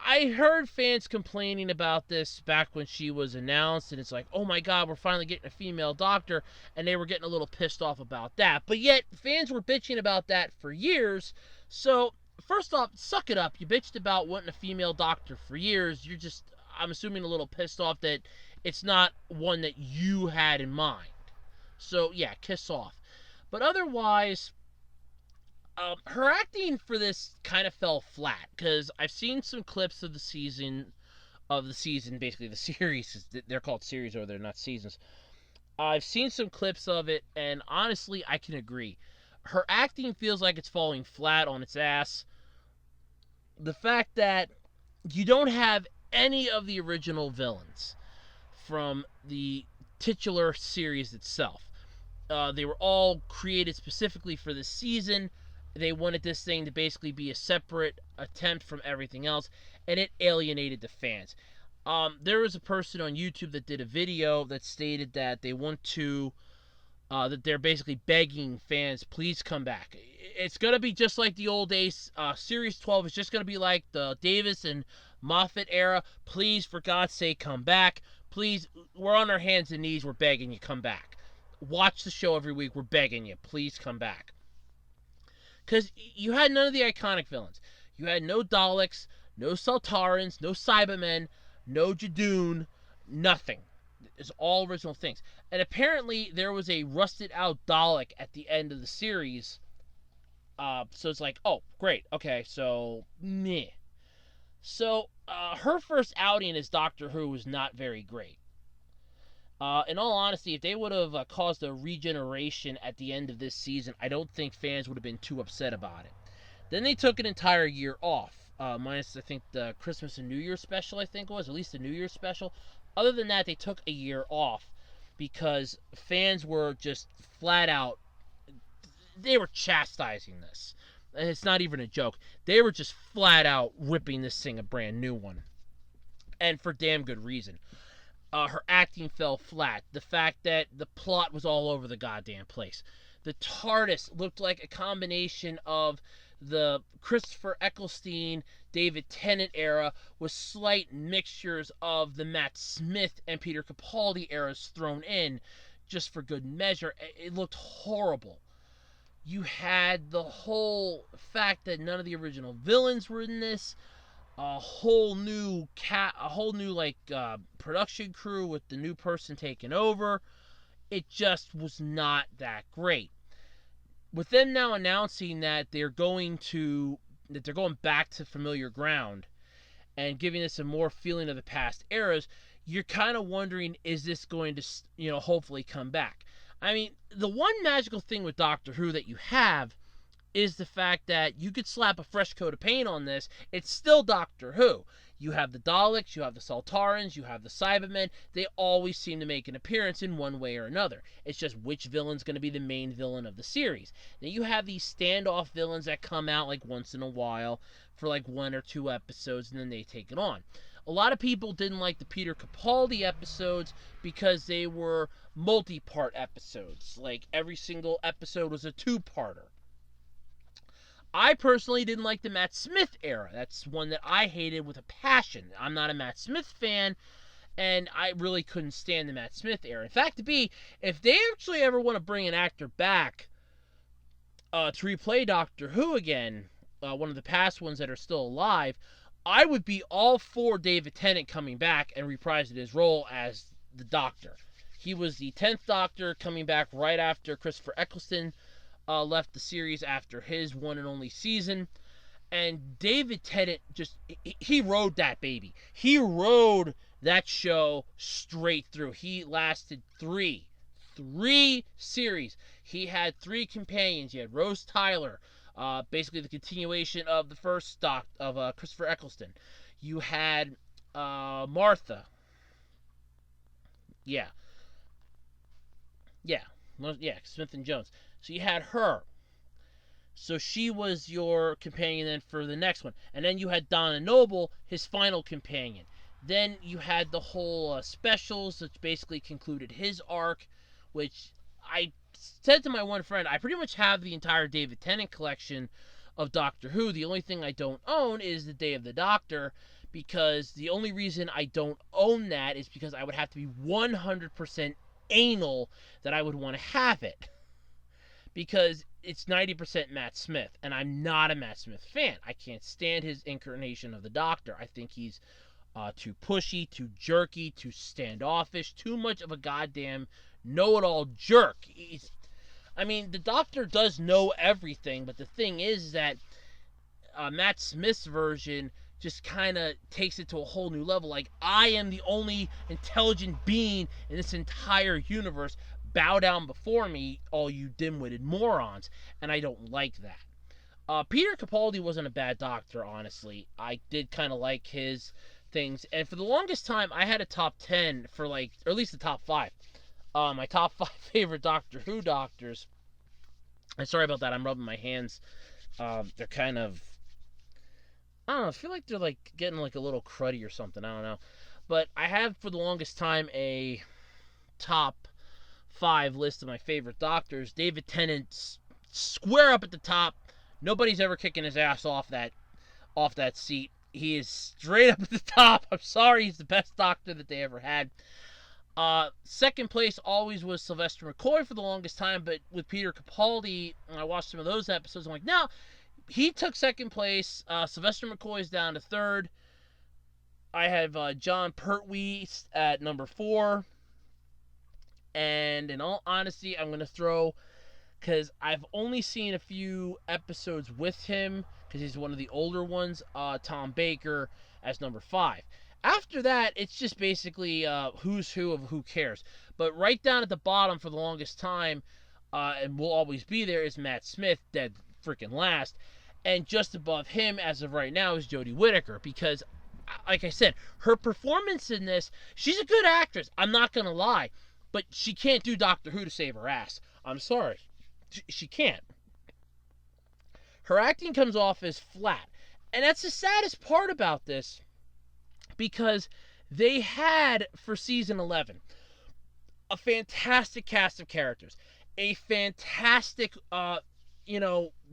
I heard fans complaining about this back when she was announced, and it's like, oh my god, we're finally getting a female Doctor, and they were getting a little pissed off about that. But yet, fans were bitching about that for years, so first off, suck it up. You bitched about wanting a female Doctor for years. You're just, I'm assuming, a little pissed off that it's not one that you had in mind. So yeah, kiss off. But otherwise, her acting for this kind of fell flat, because I've seen some clips of the season, basically the series. They're called series, or they're not seasons. I've seen some clips of it, and honestly, I can agree. Her acting feels like it's falling flat on its ass. The fact that you don't have any of the original villains from the titular series itself. They were all created specifically for this season. They wanted this thing to basically be a separate attempt from everything else, and it alienated the fans. There was a person on YouTube that did a video that stated that they want to, that they're basically begging fans, please come back. It's going to be just like the old days. Series 12 is just going to be like the Davis and Moffat era. Please, for God's sake, come back. Please, we're on our hands and knees. We're begging you, come back. watch the show every week. We're begging you. Please come back. Because you had none of the iconic villains. You had no Daleks, no Saltarans, no Cybermen, no Jadoon, nothing. It's all original things. And apparently there was a rusted out Dalek at the end of the series. So it's like, oh, great. Okay, so, meh. So, her first outing as Doctor Who was not very great. In all honesty, if they would have caused a regeneration at the end of this season, I don't think fans would have been too upset about it. Then they took an entire year off, minus, I think, the Christmas and New Year special, I think it was, at least the New Year special. Other than that, they took a year off because fans were just flat out, they were chastising this. And it's not even a joke. They were just flat out ripping this thing a brand new one. And for damn good reason. Her acting fell flat. The fact that the plot was all over the goddamn place. The TARDIS looked like a combination of the Christopher Eccleston, David Tennant era with slight mixtures of the Matt Smith and Peter Capaldi eras thrown in just for good measure. It looked horrible. You had the whole fact that none of the original villains were in this. A whole new production crew with the new person taking over. It just was not that great. With them now announcing that they're going back to familiar ground and giving us a more feeling of the past eras, you're kind of wondering, is this going to, hopefully come back? I mean, the one magical thing with Doctor Who that you have is the fact that you could slap a fresh coat of paint on this. It's still Doctor Who. You have the Daleks, you have the Saltarans, you have the Cybermen. They always seem to make an appearance in one way or another. It's just which villain's going to be the main villain of the series. Now you have these standoff villains that come out like once in a while for like 1 or 2 episodes and then they take it on. A lot of people didn't like the Peter Capaldi episodes because they were multi-part episodes. Like every single episode was a 2-parter. I personally didn't like the Matt Smith era. That's one that I hated with a passion. I'm not a Matt Smith fan, and I really couldn't stand the Matt Smith era. In fact, if they actually ever want to bring an actor back to replay Doctor Who again, one of the past ones that are still alive, I would be all for David Tennant coming back and reprising his role as the Doctor. He was the 10th Doctor, coming back right after Christopher Eccleston left the series after his one and only season. And David Tennant he rode that baby. He rode that show straight through. He lasted three series. He had 3 companions. He had Rose Tyler, basically the continuation of the first stock of Christopher Eccleston. You had Martha. Yeah, Smith and Jones. So you had her. So she was your companion then for the next one. And then you had Donna Noble, his final companion. Then you had the whole specials, which basically concluded his arc, which I said to my one friend, I pretty much have the entire David Tennant collection of Doctor Who. The only thing I don't own is the Day of the Doctor, because the only reason I don't own that is because I would have to be 100% anal that I would want to have it. Because it's 90% Matt Smith, and I'm not a Matt Smith fan. I can't stand his incarnation of the Doctor. I think he's too pushy, too jerky, too standoffish, too much of a goddamn know-it-all jerk. The Doctor does know everything, but the thing is that Matt Smith's version just kind of takes it to a whole new level. Like, I am the only intelligent being in this entire universe. Bow down before me, all you dim-witted morons. And I don't like that. Peter Capaldi wasn't a bad Doctor, honestly. I did kind of like his things. And for the longest time, I had a top 10 for or at least the top 5. My top 5 favorite Doctor Who Doctors. I'm sorry about that. I'm rubbing my hands. They're kind of, I don't know, I feel like they're getting a little cruddy or something. I don't know. But I have for the longest time a top 5 list of my favorite Doctors. David Tennant's square up at the top. Nobody's ever kicking his ass off that seat. He is straight up at the top. I'm sorry, he's the best Doctor that they ever had. Second place always was Sylvester McCoy for the longest time, but with Peter Capaldi, when I watched some of those episodes, I'm like, no, he took second place. Sylvester McCoy is down to third. I have John Pertwee at number 4. And in all honesty, I'm going to throw, because I've only seen a few episodes with him, because he's one of the older ones, Tom Baker as number 5. After that, it's just basically who's who of who cares. But right down at the bottom for the longest time, and will always be there, is Matt Smith, dead freaking last. And just above him, as of right now, is Jodie Whittaker, because, like I said, her performance in this, she's a good actress, I'm not going to lie, but she can't do Doctor Who to save her ass. I'm sorry. She can't. Her acting comes off as flat. And that's the saddest part about this, because they had, for season 11, a fantastic cast of characters, a fantastic,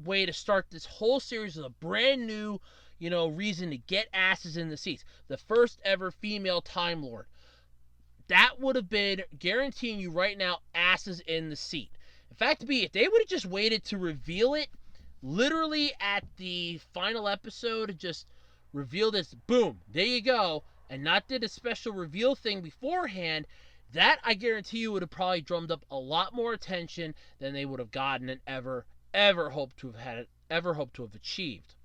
way to start this whole series with a brand new, reason to get asses in the seats. The first ever female Time Lord. That would have been, guaranteeing you right now, asses in the seat. In fact, if they would have just waited to reveal it, literally at the final episode, just revealed this, boom, there you go, and not did a special reveal thing beforehand, that, I guarantee you, would have probably drummed up a lot more attention than they would have gotten and ever hoped to have achieved.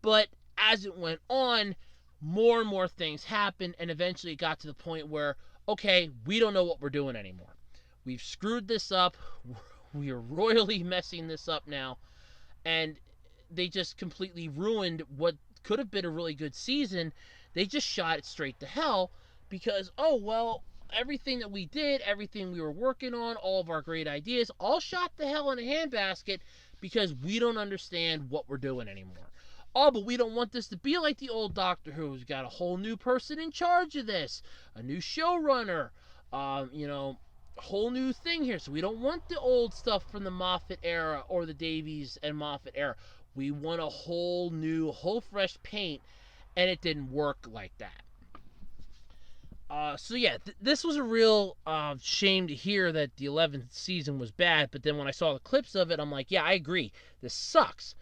But as it went on, more and more things happened, and eventually it got to the point where, okay, we don't know what we're doing anymore. We've screwed this up. We are royally messing this up now. And they just completely ruined what could have been a really good season. They just shot it straight to hell because, everything that we did, everything we were working on, all of our great ideas, all shot to hell in a handbasket because we don't understand what we're doing anymore. Oh, but we don't want this to be like the old Doctor Who. We've got a whole new person in charge of this, a new showrunner, whole new thing here. So we don't want the old stuff from the Moffat era or the Davies and Moffat era. We want a whole fresh paint, and it didn't work like that. This was a real shame to hear that the 11th season was bad, but then when I saw the clips of it, I'm like, yeah, I agree. This sucks.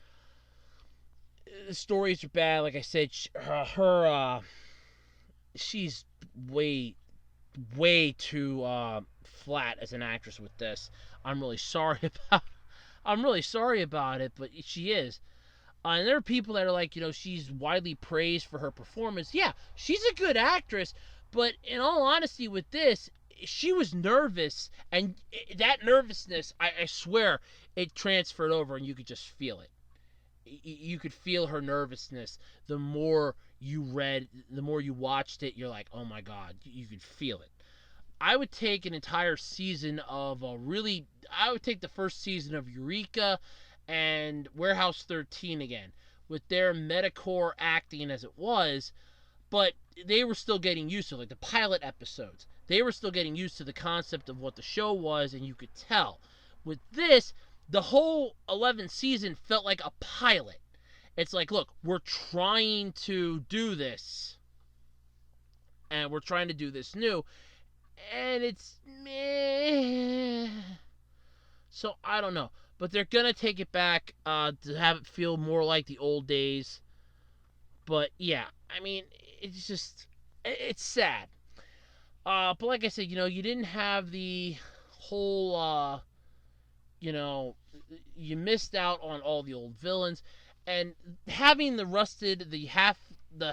The stories are bad. Like I said, she's way too flat as an actress with this. I'm really sorry about it, but she is. And there are people that are like, she's widely praised for her performance. Yeah, she's a good actress, but in all honesty with this, she was nervous, and that nervousness, I swear, it transferred over, and you could just feel it. You could feel her nervousness. The more you read, the more you watched it, you're like, oh my God, you could feel it. I would take an entire season of I would take the first season of Eureka and Warehouse 13 again, with their metacore acting as it was, but they were still getting used to it, like the pilot episodes. They were still getting used to the concept of what the show was, and you could tell. With this, the whole 11th season felt like a pilot. It's like, look, we're trying to do this, and we're trying to do this new, and it's meh. So, I don't know. But they're going to take it back to have it feel more like the old days. But, yeah, I mean, it's just, it's sad. But like I said, you didn't have the whole, you missed out on all the old villains. And having the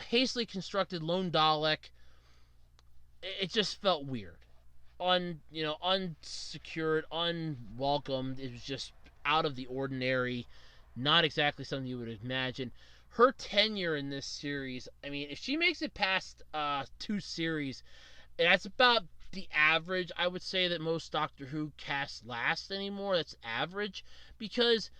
hastily constructed lone Dalek, it just felt weird. Unsecured, unwelcomed. It was just out of the ordinary. Not exactly something you would imagine. Her tenure in this series, I mean, if she makes it past 2 series, that's about the average. I would say that most Doctor Who casts last anymore. That's average. Because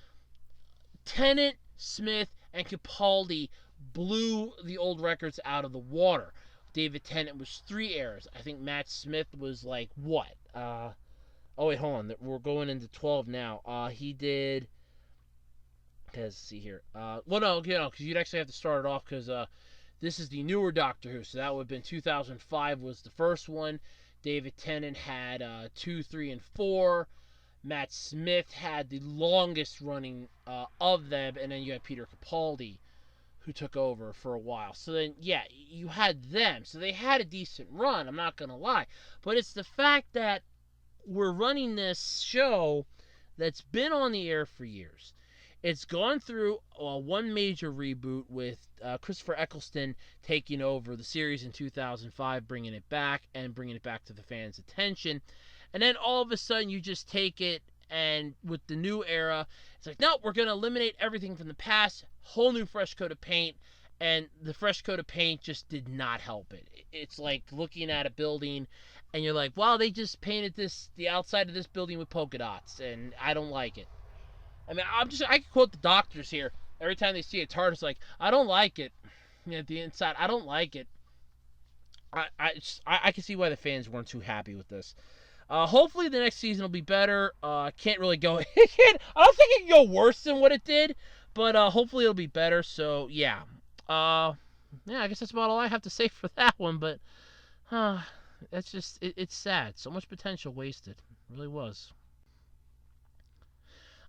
Tennant, Smith, and Capaldi blew the old records out of the water. David Tennant was 3 eras. I think Matt Smith was like, what? Hold on. We're going into 12 now. He did... Let's see here. Because you'd actually have to start it off, because This is the newer Doctor Who, so that would have been 2005 was the first one. David Tennant had 2, 3, and 4. Matt Smith had the longest running of them, and then you had Peter Capaldi, who took over for a while. So then, yeah, you had them. So they had a decent run, I'm not going to lie. But it's the fact that we're running this show that's been on the air for years. It's gone through one major reboot with Christopher Eccleston taking over the series in 2005, bringing it back to the fans' attention. And then all of a sudden you just take it, and with the new era, it's like, no, we're going to eliminate everything from the past, whole new fresh coat of paint, and the fresh coat of paint just did not help it. It's like looking at a building, and you're like, wow, they just painted the outside of this building with polka dots, and I don't like it. I mean, I can quote the doctors here. Every time they see a TARDIS, like, I don't like it. The inside, I don't like it. I can see why the fans weren't too happy with this. Hopefully the next season will be better. Can't really go. I don't think it can go worse than what it did, but hopefully it'll be better. So yeah, I guess that's about all I have to say for that one. But that's just it's sad. So much potential wasted. It really was.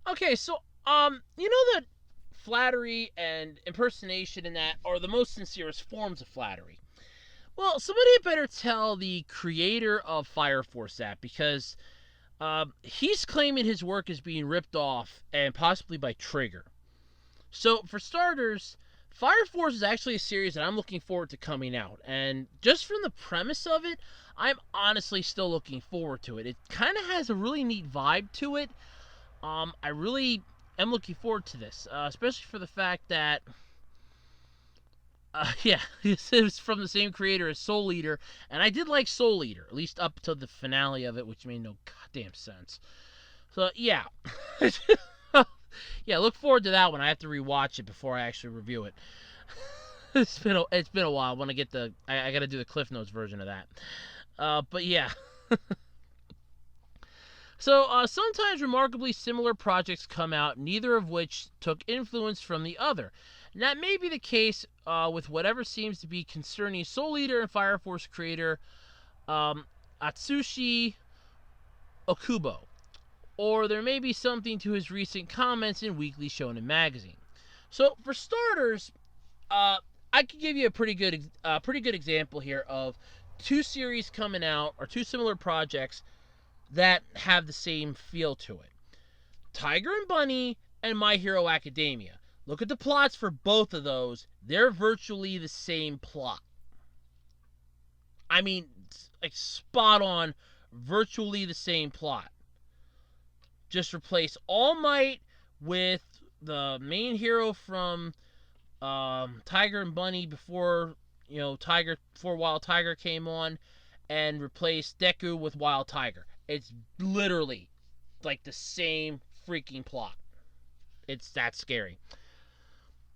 Okay, so you know that flattery and impersonation and that are the most sincerest forms of flattery. Well, somebody had better tell the creator of Fire Force that, because he's claiming his work is being ripped off, and possibly by Trigger. So, for starters, Fire Force is actually a series that I'm looking forward to coming out. And just from the premise of it, I'm honestly still looking forward to it. It kind of has a really neat vibe to it. I really am looking forward to this, especially for the fact that it was from the same creator as Soul Eater, and I did like Soul Eater, at least up to the finale of it, which made no goddamn sense. So, yeah. Yeah, look forward to that one. I have to rewatch it before I actually review it. It's been a while. I want to get I got to do the Cliff Notes version of that. But yeah. So, sometimes remarkably similar projects come out, neither of which took influence from the other. And that may be the case with whatever seems to be concerning Soul Eater and Fire Force creator Atsushi Okubo. Or there may be something to his recent comments in Weekly Shonen Magazine. So, for starters, I could give you a pretty good example here of two series coming out, or two similar projects that have the same feel to it. Tiger and Bunny and My Hero Academia. Look at the plots for both of those. They're virtually the same plot. I mean, like spot on, virtually the same plot. Just replace All Might with the main hero from Tiger and Bunny before Wild Tiger came on, and replace Deku with Wild Tiger. It's literally like the same freaking plot. It's that scary.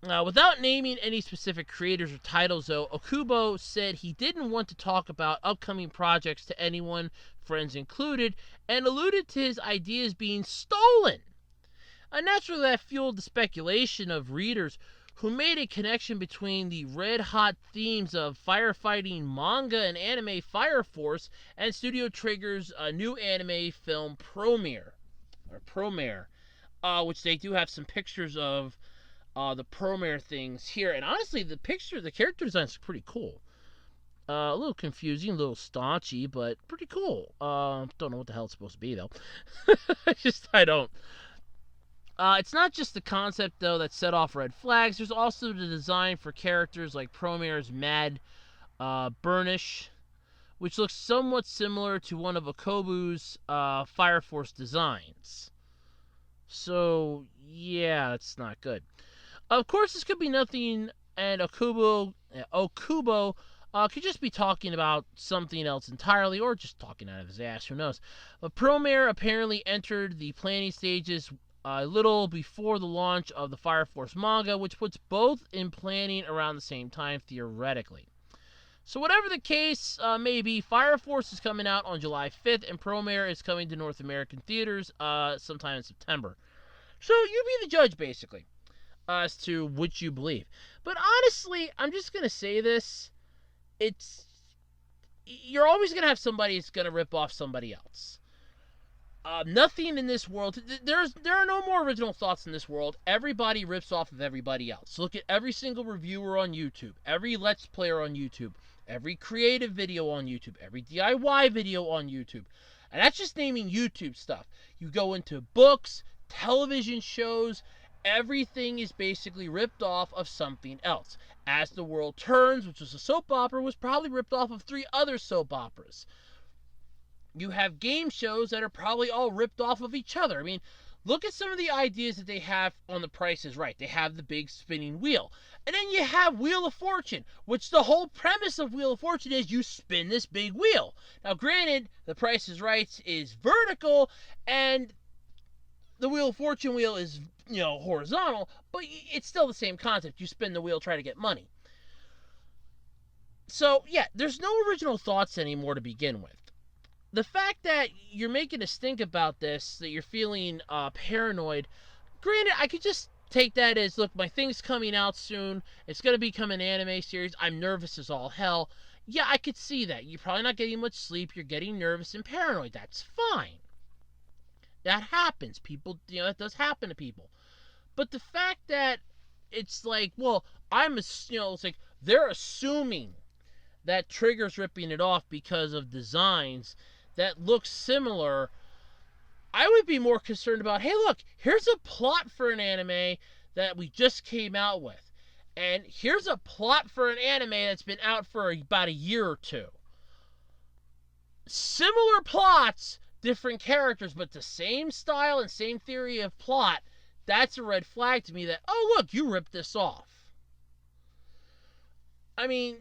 Without naming any specific creators or titles, though, Okubo said he didn't want to talk about upcoming projects to anyone, friends included, and alluded to his ideas being stolen. Naturally, that fueled the speculation of readers who made a connection between the red-hot themes of firefighting manga and anime Fire Force and Studio Trigger's new anime film Promare, which they do have some pictures of the Promare things here. And honestly, the character designs are pretty cool. A little confusing, a little staunchy, but pretty cool. Don't know what the hell it's supposed to be, though. I don't. It's not just the concept, though, that set off red flags. There's also the design for characters like Promare's Mad Burnish, which looks somewhat similar to one of Okubo's Fire Force designs. So, yeah, that's not good. Of course, this could be nothing, and Okubo could just be talking about something else entirely, or just talking out of his ass, who knows. But Promare apparently entered the planning stages a little before the launch of the Fire Force manga, which puts both in planning around the same time, theoretically. So whatever the case may be, Fire Force is coming out on July 5th, and Promare is coming to North American theaters sometime in September. So you be the judge, basically, as to which you believe. But honestly, I'm just going to say this. You're always going to have somebody that's going to rip off somebody else. Nothing in this world, there are no more original thoughts in this world. Everybody rips off of everybody else. Look at every single reviewer on YouTube, every Let's Player on YouTube, every creative video on YouTube, every DIY video on YouTube. And that's just naming YouTube stuff. You go into books, television shows, everything is basically ripped off of something else. As the World Turns, which was a soap opera, was probably ripped off of 3 other soap operas. You have game shows that are probably all ripped off of each other. I mean, look at some of the ideas that they have on The Price is Right. They have the big spinning wheel. And then you have Wheel of Fortune, which the whole premise of Wheel of Fortune is you spin this big wheel. Now, granted, The Price is Right is vertical, and the Wheel of Fortune wheel is, horizontal, but it's still the same concept. You spin the wheel, try to get money. So, yeah, there's no original thoughts anymore to begin with. The fact that you're making us think about this, that you're feeling paranoid, granted, I could just take that as, look, my thing's coming out soon. It's going to become an anime series. I'm nervous as all hell. Yeah, I could see that. You're probably not getting much sleep. You're getting nervous and paranoid. That's fine. That happens. People, that does happen to people. But the fact that it's like, well, it's like they're assuming that Trigger's ripping it off because of designs that look similar. I would be more concerned about, hey, look, here's a plot for an anime that we just came out with. And here's a plot for an anime that's been out for about a year or 2. Similar plots, different characters, but the same style and same theory of plot. That's a red flag to me that, oh, look, you ripped this off. I mean,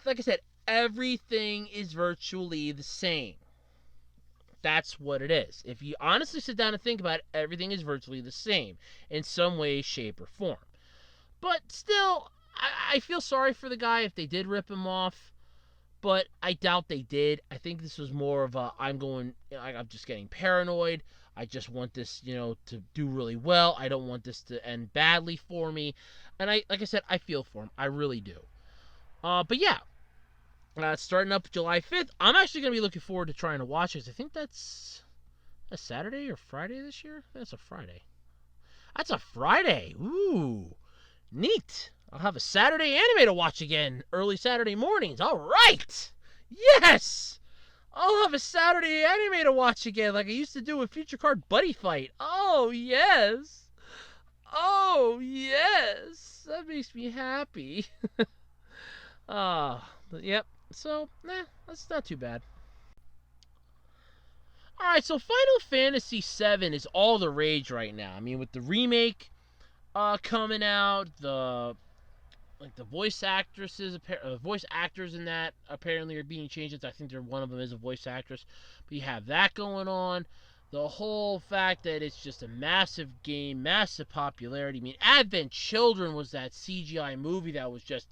like I said, everything is virtually the same. That's what it is. If you honestly sit down and think about it, everything is virtually the same in some way, shape, or form. But still, I feel sorry for the guy if they did rip him off, but I doubt they did. I think this was more of a, I'm just getting paranoid. I just want this, to do really well. I don't want this to end badly for me. And like I said, I feel for him. I really do. But yeah. Starting up July 5th. I'm actually going to be looking forward to trying to watch it. I think that's a Saturday or Friday this year? That's a Friday. That's a Friday. Ooh. Neat. I'll have a Saturday anime to watch again. Early Saturday mornings. All right. Yes. I'll have a Saturday anime to watch again like I used to do with Future Card Buddy Fight. Oh, yes. Oh, yes. That makes me happy. Yep. So, that's not too bad. Alright, so Final Fantasy VII is all the rage right now. I mean, with the remake coming out, the voice actors in that apparently are being changed. I think one of them is a voice actress. But you have that going on. The whole fact that it's just a massive game, massive popularity. I mean, Advent Children was that CGI movie that was just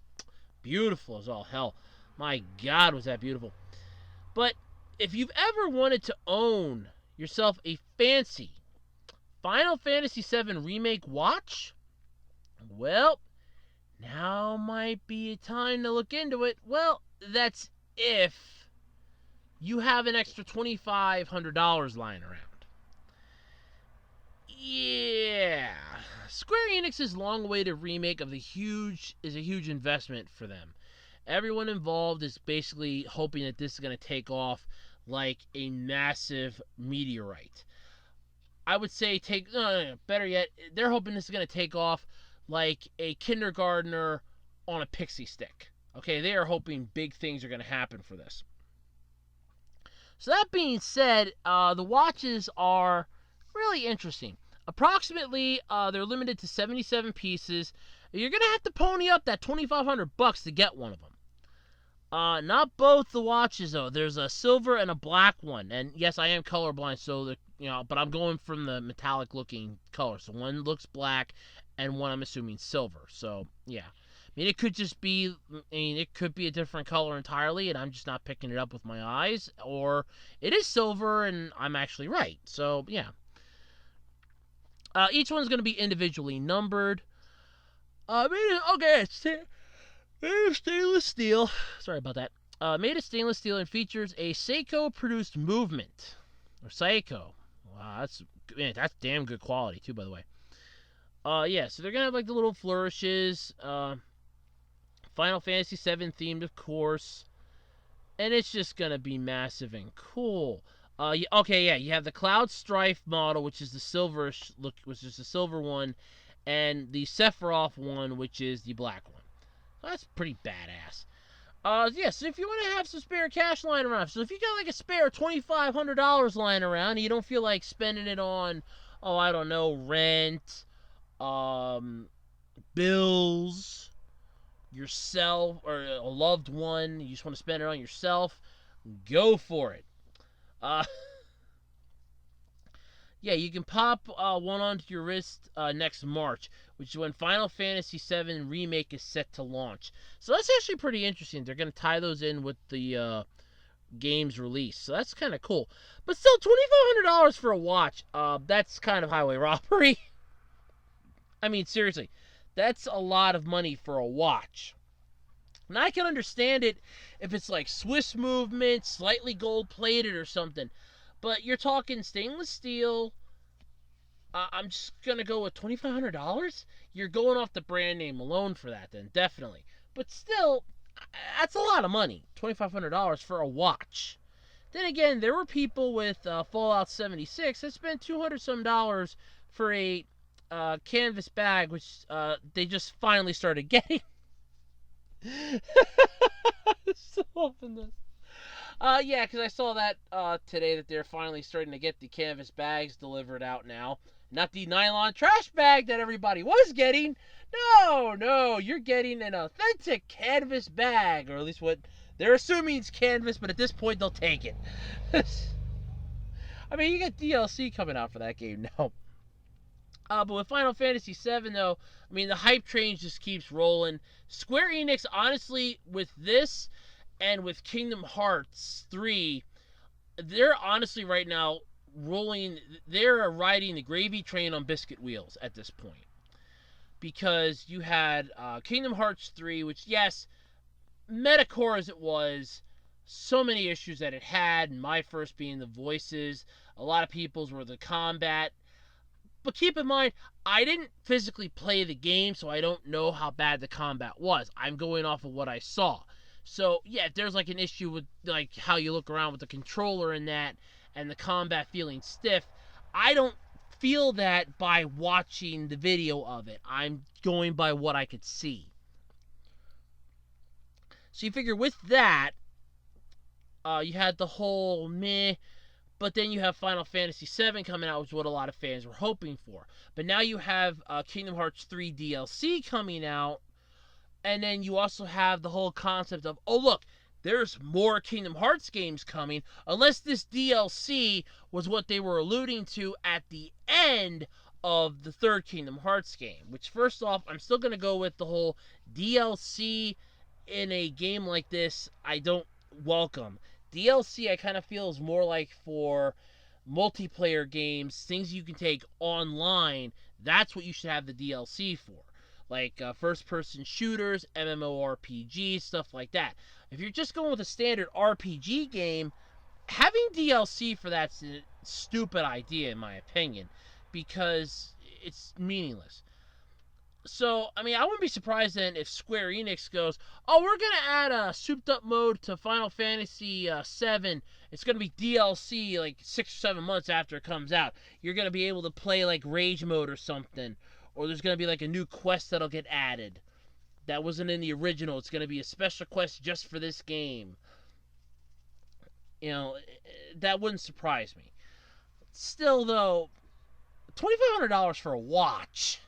beautiful as all hell. My God, was that beautiful. But if you've ever wanted to own yourself a fancy Final Fantasy VII Remake watch, well, now might be a time to look into it. Well, that's if you have an extra $2,500 lying around. Yeah. Square Enix's long-awaited remake of is a huge investment for them. Everyone involved is basically hoping that this is going to take off like a massive meteorite. I would say better yet, they're hoping this is going to take off like a kindergartner on a pixie stick. Okay, they are hoping big things are going to happen for this. So that being said, the watches are really interesting. Approximately, they're limited to 77 pieces. You're going to have to pony up that $2,500 to get one of them. Not both the watches, though. There's a silver and a black one. And yes, I am colorblind, so but I'm going from the metallic looking color. So one looks black and one I'm assuming silver. So, yeah. I mean, it could be a different color entirely and I'm just not picking it up with my eyes. Or it is silver and I'm actually right. So, yeah. Each one's going to be individually numbered. Made of stainless steel. Sorry about that. Made of stainless steel and features a Seiko-produced movement. Or Seiko. Wow, that's damn good quality, too, by the way. Yeah, so they're going to have, like, the little flourishes. Final Fantasy VII themed, of course. And it's just going to be massive and cool. You have the Cloud Strife model, which is the silverish look, which is the silver one, and the Sephiroth one, which is the black one. That's pretty badass. So if you want to have some spare cash lying around, so if you got like a spare $2,500 lying around and you don't feel like spending it on, I don't know, rent, bills, yourself, or a loved one, you just want to spend it on yourself, go for it. You can pop one onto your wrist next March, which is when Final Fantasy VII Remake is set to launch. So that's actually pretty interesting. They're going to tie those in with the game's release. So that's kind of cool. But still, $2,500 for a watch, that's kind of highway robbery. I mean, seriously, that's a lot of money for a watch. And I can understand it if it's like Swiss movement, slightly gold-plated or something. But you're talking stainless steel. I'm just going to go with $2,500? You're going off the brand name alone for that then, definitely. But still, that's a lot of money, $2,500 for a watch. Then again, there were people with Fallout 76 that spent $200 for a canvas bag, which they just finally started getting. So often this. Because I saw that today that they're finally starting to get the canvas bags delivered out now. Not the nylon trash bag that everybody was getting. No, you're getting an authentic canvas bag, or at least what they're assuming is canvas, but at this point they'll take it. I mean, you got DLC coming out for that game now. But with Final Fantasy VII, though, I mean, the hype train just keeps rolling. Square Enix, honestly, with this and with Kingdom Hearts 3, they're honestly right now they're riding the gravy train on biscuit wheels at this point. Because you had Kingdom Hearts 3, which, yes, metacore as it was, so many issues that it had, and my first being the voices, a lot of people's were the combat. But keep in mind, I didn't physically play the game, so I don't know how bad the combat was. I'm going off of what I saw. So, yeah, if there's like an issue with like how you look around with the controller and that, and the combat feeling stiff, I don't feel that by watching the video of it. I'm going by what I could see. So you figure with that, you had the whole meh, but then you have Final Fantasy VII coming out, which is what a lot of fans were hoping for. But now you have Kingdom Hearts 3 DLC coming out, and then you also have the whole concept of, oh look, there's more Kingdom Hearts games coming, unless this DLC was what they were alluding to at the end of the third Kingdom Hearts game. Which, first off, I'm still going to go with the whole DLC in a game like this, I don't welcome. DLC, I kind of feel, is more like for multiplayer games, things you can take online. That's what you should have the DLC for. Like first-person shooters, MMORPGs, stuff like that. If you're just going with a standard RPG game, having DLC for that's a stupid idea, in my opinion, because it's meaningless. So, I mean, I wouldn't be surprised then if Square Enix goes, oh, we're going to add a souped-up mode to Final Fantasy VII. It's going to be DLC like 6 or 7 months after it comes out. You're going to be able to play like Rage Mode or something. Or there's going to be like a new quest that'll get added. That wasn't in the original. It's going to be a special quest just for this game. You know, that wouldn't surprise me. Still, though, $2,500 for a watch.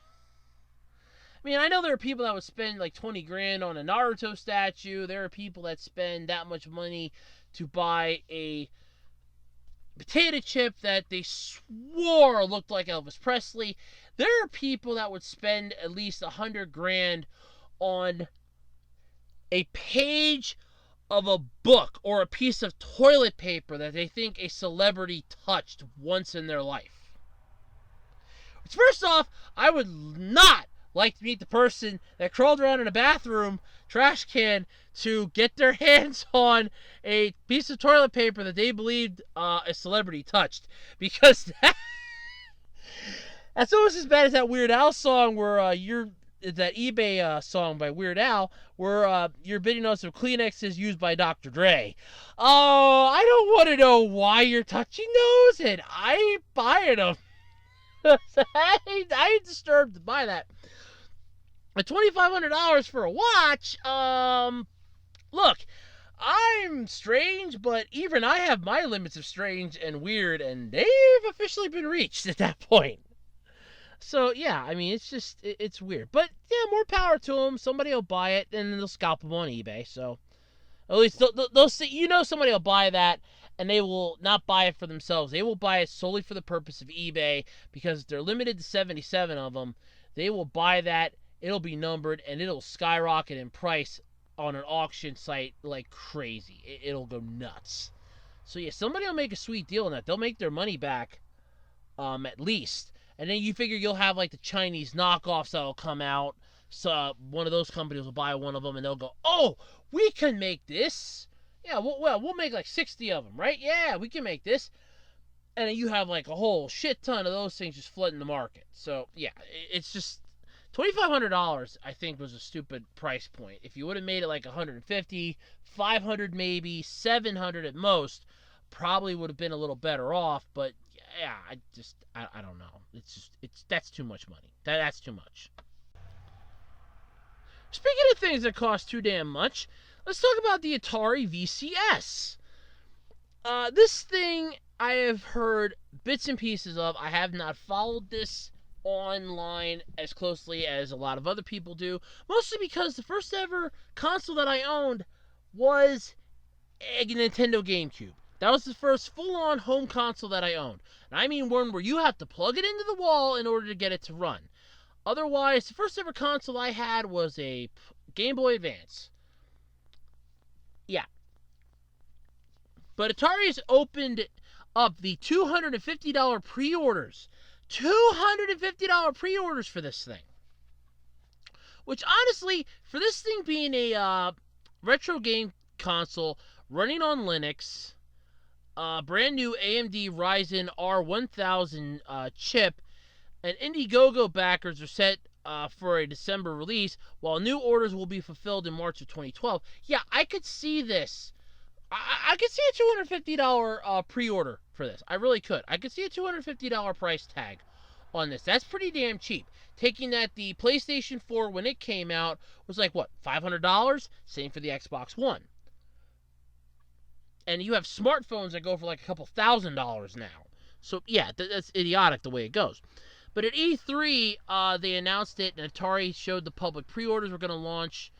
I mean, I know there are people that would spend like 20 grand on a Naruto statue. There are people that spend that much money to buy a potato chip that they swore looked like Elvis Presley. There are people that would spend at least 100 grand on a page of a book or a piece of toilet paper that they think a celebrity touched once in their life. First off, I would not like to meet the person that crawled around in a bathroom trash can to get their hands on a piece of toilet paper that they believed a celebrity touched. Because that's almost as bad as that Weird Al song where that eBay song by Weird Al, where you're bidding on some Kleenexes used by Dr. Dre. Oh, I don't want to know why you're touching those, and I ain't buying them. I ain't disturbed to buy that. At $2,500 for a watch, look, I'm strange, but even I have my limits of strange and weird, and they've officially been reached at that point. So, yeah, I mean, it's weird. But, yeah, more power to them. Somebody will buy it, and they'll scalp them on eBay. So, at least they'll see, somebody will buy that, and they will not buy it for themselves. They will buy it solely for the purpose of eBay, because they're limited to 77 of them. They will buy that, it'll be numbered, and it'll skyrocket in price on an auction site like crazy. It'll go nuts. So, yeah, somebody will make a sweet deal on that. They'll make their money back, at least. And then you figure you'll have like the Chinese knockoffs that'll come out. So one of those companies will buy one of them and they'll go, oh, we can make this. Yeah, we'll make like 60 of them, right? Yeah, we can make this. And then you have like a whole shit ton of those things just flooding the market. So yeah, it's just $2,500 I think was a stupid price point. If you would have made it like 150, 500 maybe, 700 at most, probably would have been a little better off, but yeah, I don't know. That's too much money. That's too much. Speaking of things that cost too damn much, let's talk about the Atari VCS. This thing I have heard bits and pieces of. I have not followed this online as closely as a lot of other people do, mostly because the first ever console that I owned was a Nintendo GameCube. That was the first full-on home console that I owned. And I mean one where you have to plug it into the wall in order to get it to run. Otherwise, the first ever console I had was a Game Boy Advance. Yeah. But Atari's opened up the $250 pre-orders. $250 pre-orders for this thing. Which, honestly, for this thing being a retro game console running on Linux, brand new AMD Ryzen R1000 chip, and Indiegogo backers are set for a December release, while new orders will be fulfilled in March of 2012. Yeah, I could see this. I could see a $250 pre-order for this. I really could. I could see a $250 price tag on this. That's pretty damn cheap. Taking that the PlayStation 4, when it came out, was like, what, $500? Same for the Xbox One. And you have smartphones that go for like a couple $1,000s now. So, yeah, that's idiotic the way it goes. But at E3, they announced it, and Atari showed the public pre-orders were going to launch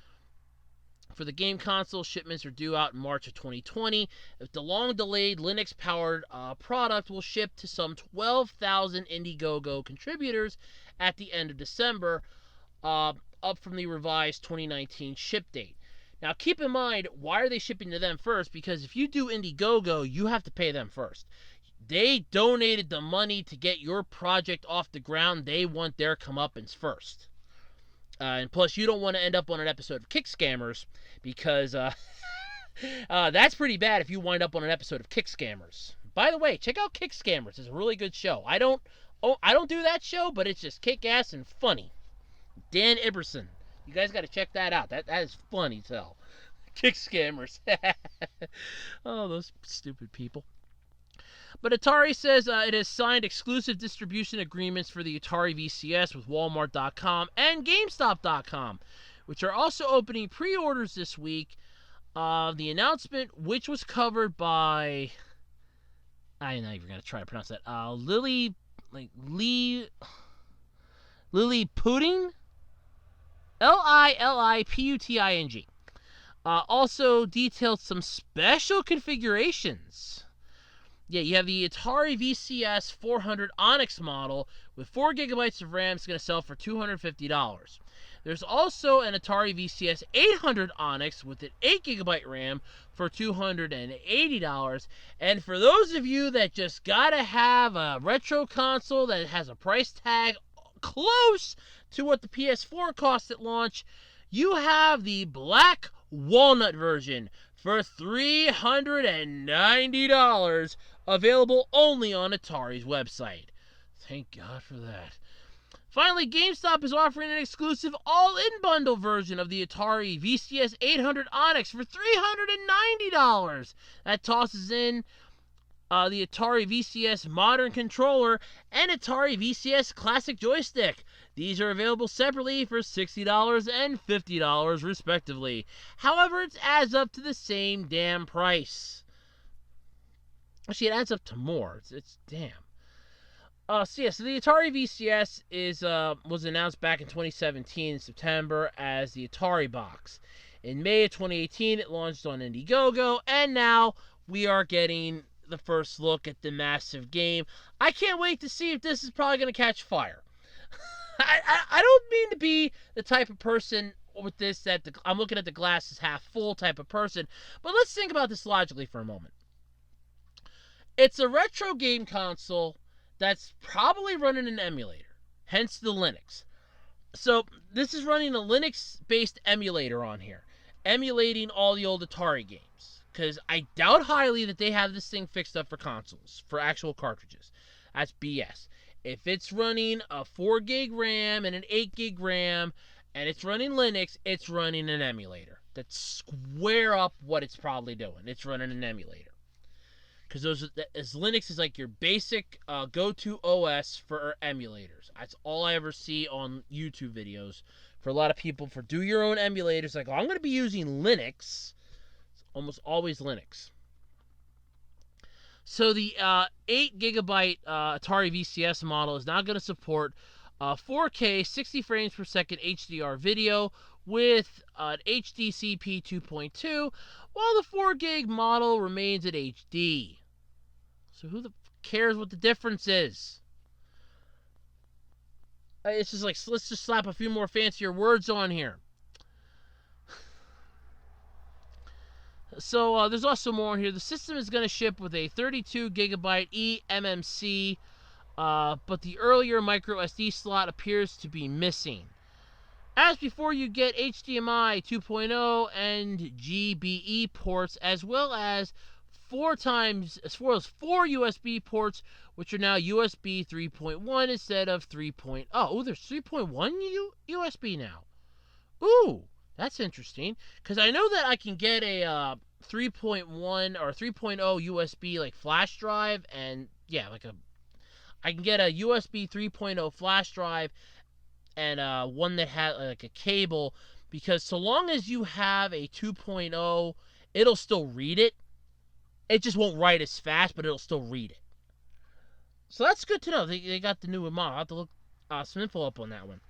for the game console. Shipments are due out in March of 2020. If the long-delayed Linux-powered product will ship to some 12,000 Indiegogo contributors at the end of December, up from the revised 2019 ship date. Now, keep in mind, why are they shipping to them first? Because if you do Indiegogo, you have to pay them first. They donated the money to get your project off the ground. They want their comeuppance first. And plus, you don't want to end up on an episode of Kick Scammers, because that's pretty bad if you wind up on an episode of Kick Scammers. By the way, check out Kick Scammers. It's a really good show. I don't do that show, but it's just kick-ass and funny. Dan Iverson. You guys got to check that out. That is funny as hell. Kick Scammers. Oh, those stupid people. But Atari says it has signed exclusive distribution agreements for the Atari VCS with Walmart.com and GameStop.com, which are also opening pre-orders this week. The announcement, which was covered by, I'm not even going to try to pronounce that, Lily Pudding? Liliputing. Also detailed some special configurations. Yeah, you have the Atari VCS 400 Onyx model with 4 gigabytes of RAM. It's going to sell for $250. There's also an Atari VCS 800 Onyx with an 8 gigabyte RAM for $280. And for those of you that just got to have a retro console that has a price tag close to what the PS4 cost at launch, you have the Black Walnut version for $390, available only on Atari's website. Thank God for that. Finally, GameStop is offering an exclusive all-in bundle version of the Atari VCS 800 Onyx for $390. That tosses in the Atari VCS Modern Controller and Atari VCS Classic Joystick. These are available separately for $60 and $50, respectively. However, it adds up to the same damn price. Actually, it adds up to more. It's damn. So the Atari VCS was announced back in 2017 in September as the Atari Box. In May of 2018, it launched on Indiegogo, and now we are getting the first look at the massive game. I can't wait to see if this is probably going to catch fire. I don't mean to be the type of person with this that I'm looking at the glass as half full type of person, but let's think about this logically for a moment. It's a retro game console that's probably running an emulator, hence the Linux. So this is running a Linux-based emulator on here, emulating all the old Atari games. Because I doubt highly that they have this thing fixed up for consoles, for actual cartridges. That's BS. If it's running a 4 gig RAM and an 8 gig RAM, and it's running Linux, it's running an emulator. That's square up what it's probably doing. It's running an emulator. Because Linux is like your basic go-to OS for emulators. That's all I ever see on YouTube videos. For a lot of people, for do your own emulators, like, oh, I'm going to be using Linux. It's almost always Linux. So the 8 gigabyte Atari VCS model is now going to support 4K 60 frames per second HDR video with an HDCP 2.2, while the 4 gig model remains at HD. So who the cares what the difference is? It's just like, let's just slap a few more fancier words on here. So there's also more here. The system is going to ship with a 32 gigabyte eMMC, but the earlier micro SD slot appears to be missing. As before, you get HDMI 2.0 and GBE ports, as well as 4 USB ports, which are now USB 3.1 instead of 3.0. Oh, there's 3.1 USB now. Ooh, that's interesting. Because I know that I can get a 3.1 or 3.0 USB like flash drive, and yeah, I can get a USB 3.0 flash drive and one that had like a cable, because so long as you have a 2.0, it'll still read it. It just won't write as fast, but it'll still read it. So that's good to know. They got the new model. I'll have to look some info up on that one.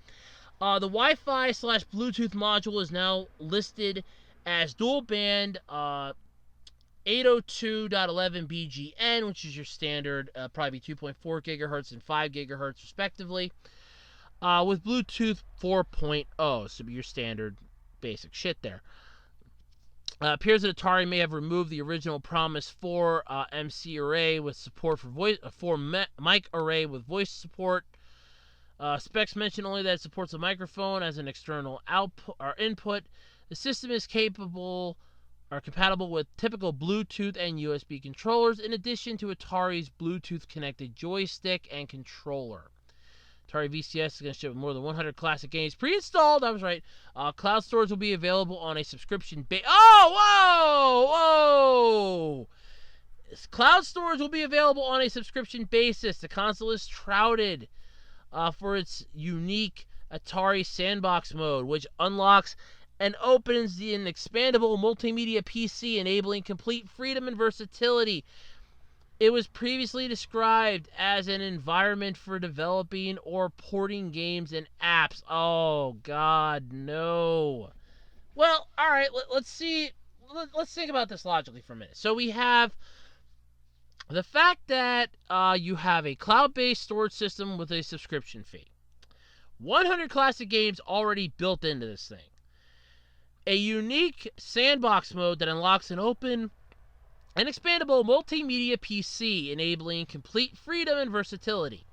The Wi-Fi / Bluetooth module is now listed as dual band 802.11 BGN, which is your standard, probably 2.4 gigahertz and 5 gigahertz respectively, with Bluetooth 4.0, so your standard basic shit there. Appears that Atari may have removed the original Promise 4 MC array with support for mic array with voice support. Specs mention only that it supports a microphone as an external output or input. The system is compatible with typical Bluetooth and USB controllers, in addition to Atari's Bluetooth connected joystick and controller. Atari VCS is going to ship more than 100 classic games pre-installed. I was right. Cloud storage will be available on a subscription base. Whoa! Cloud storage will be available on a subscription basis. The console is touted for its unique Atari Sandbox mode, which unlocks and opens an expandable multimedia PC, enabling complete freedom and versatility. It was previously described as an environment for developing or porting games and apps. Oh, God, no. Well, all right, let's see. Let's think about this logically for a minute. So we have the fact that you have a cloud-based storage system with a subscription fee. 100 classic games already built into this thing. A unique sandbox mode that unlocks an open and expandable multimedia PC, enabling complete freedom and versatility.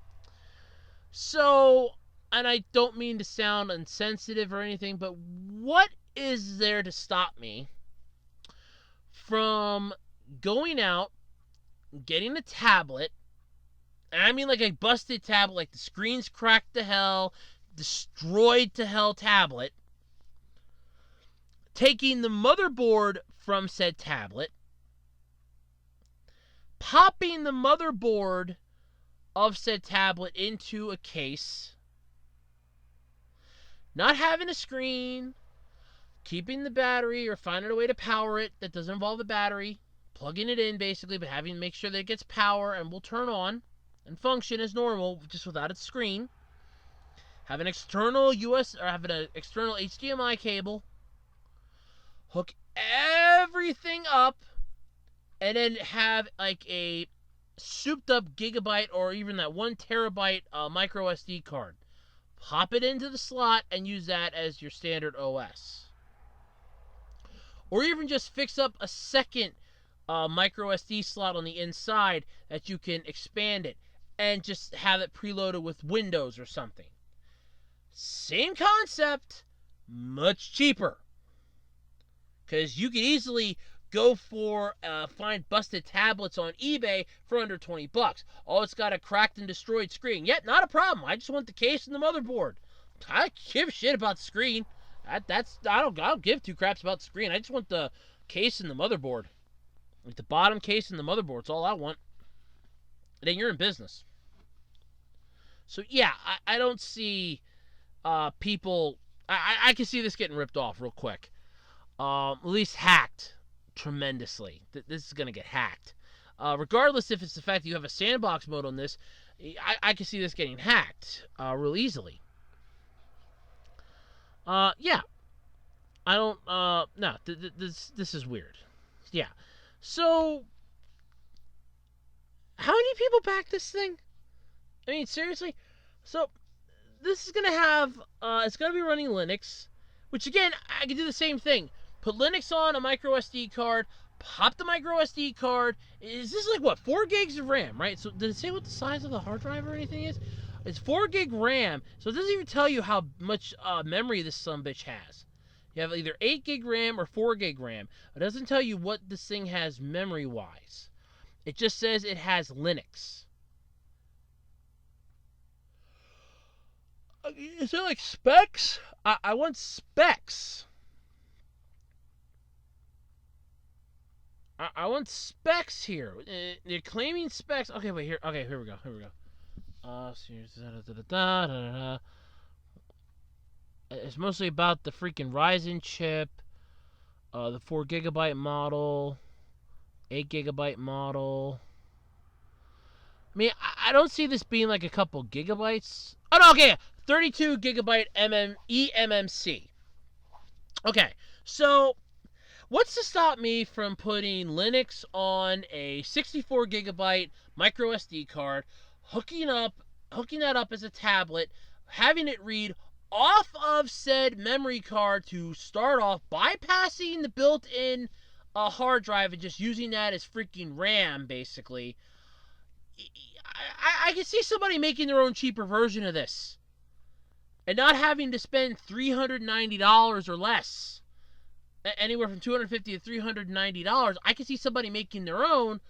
So, and I don't mean to sound insensitive or anything, but what is there to stop me from going out, getting a tablet, and I mean like a busted tablet, like the screen's cracked to hell, destroyed to hell tablet, taking the motherboard from said tablet, popping the motherboard of said tablet into a case, not having a screen, keeping the battery or finding a way to power it that doesn't involve the battery, plugging it in basically, but having to make sure that it gets power and will turn on and function as normal just without its screen. Have an external external HDMI cable, hook everything up, and then have like a souped up gigabyte or even that 1 terabyte micro SD card. Pop it into the slot and use that as your standard OS. Or even just fix up a second micro SD slot on the inside that you can expand it and just have it preloaded with Windows or something. Same concept, much cheaper. Because you could easily go for find busted tablets on eBay for under $20. Oh, it's got a cracked and destroyed screen. Yet, not a problem. I just want the case and the motherboard. I don't give a shit about the screen. I don't give two craps about the screen. I just want the case and the motherboard. Like the bottom case and the motherboard. It's all I want. And then you're in business. So yeah, I don't see people. I can see this getting ripped off real quick. At least hacked tremendously. This is gonna get hacked. Regardless if it's the fact that you have a sandbox mode on this, I can see this getting hacked real easily. Yeah. I don't, no, this is weird. Yeah. So, how many people back this thing? I mean, seriously? So, this is gonna have, it's gonna be running Linux, which again, I can do the same thing. Put Linux on a micro SD card, pop the micro SD card. Is this like what, 4 gigs of RAM, right? So, did it say what the size of the hard drive or anything is? It's 4 gig RAM, so it doesn't even tell you how much memory this sumbitch has. You have either 8 gig RAM or 4 gig RAM. It doesn't tell you what this thing has memory-wise. It just says it has Linux. Is it like specs? I want specs. I want specs here. They're claiming specs. Okay, wait, here. Okay, here we go. It's mostly about the freaking Ryzen chip, the 4 gigabyte model, 8 gigabyte model. I mean, I don't see this being like a couple gigabytes. Oh no, okay, 32 gigabyte eMMC. Okay, so what's to stop me from putting Linux on a 64 gigabyte micro SD card, hooking that up as a tablet, having it read off of said memory card to start off, bypassing the built-in hard drive and just using that as freaking RAM, basically. I can see somebody making their own cheaper version of this and not having to spend $390 or less, anywhere from $250 to $390. I can see somebody making their own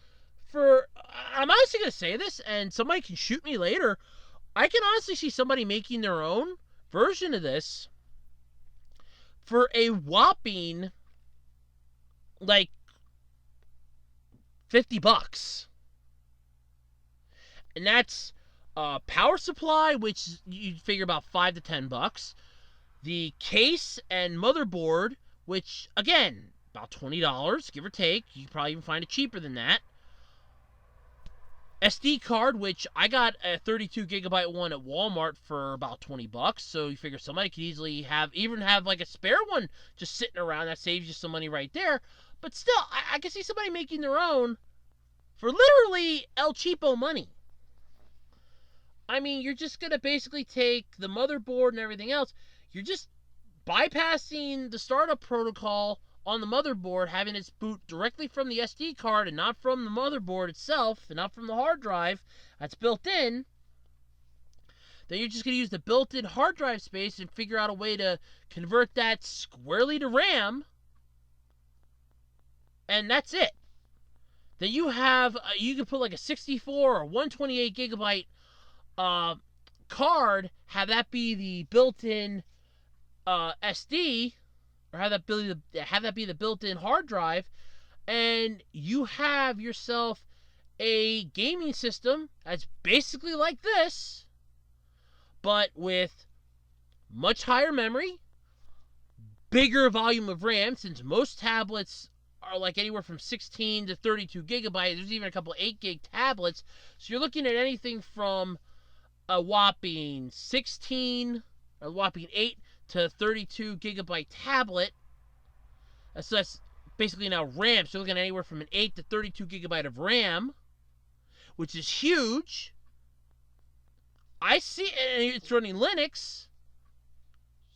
for, I'm honestly going to say this, and somebody can shoot me later, I can honestly see somebody making their own version of this for a whopping, like, $50. And that's power supply, which you'd figure about $5 to $10. The case and motherboard, which, again, about $20, give or take. You can probably even find it cheaper than that. SD card, which I got a 32 gigabyte one at Walmart for about $20. So you figure somebody could easily have like a spare one just sitting around. That saves you some money right there. But still, I can see somebody making their own for literally El Cheapo money. I mean, you're just going to basically take the motherboard and everything else. You're just bypassing the startup protocol on the motherboard, having it boot directly from the SD card and not from the motherboard itself, and not from the hard drive that's built in. then you're just going to use the built-in hard drive space and figure out a way to convert that squarely to RAM, and that's it. Then you have, you can put like a 64 or 128 gigabyte card, have that be the built-in SD, or have that be the built-in hard drive, and you have yourself a gaming system that's basically like this, but with much higher memory, bigger volume of RAM, since most tablets are like anywhere from 16 to 32 gigabytes. There's even a couple 8 gig tablets. So you're looking at anything from a whopping 16, or a whopping 8 to 32 gigabyte tablet. So that's basically now RAM. So you're looking at anywhere from an 8 to 32 gigabyte of RAM, which is huge. I see, and it's running Linux.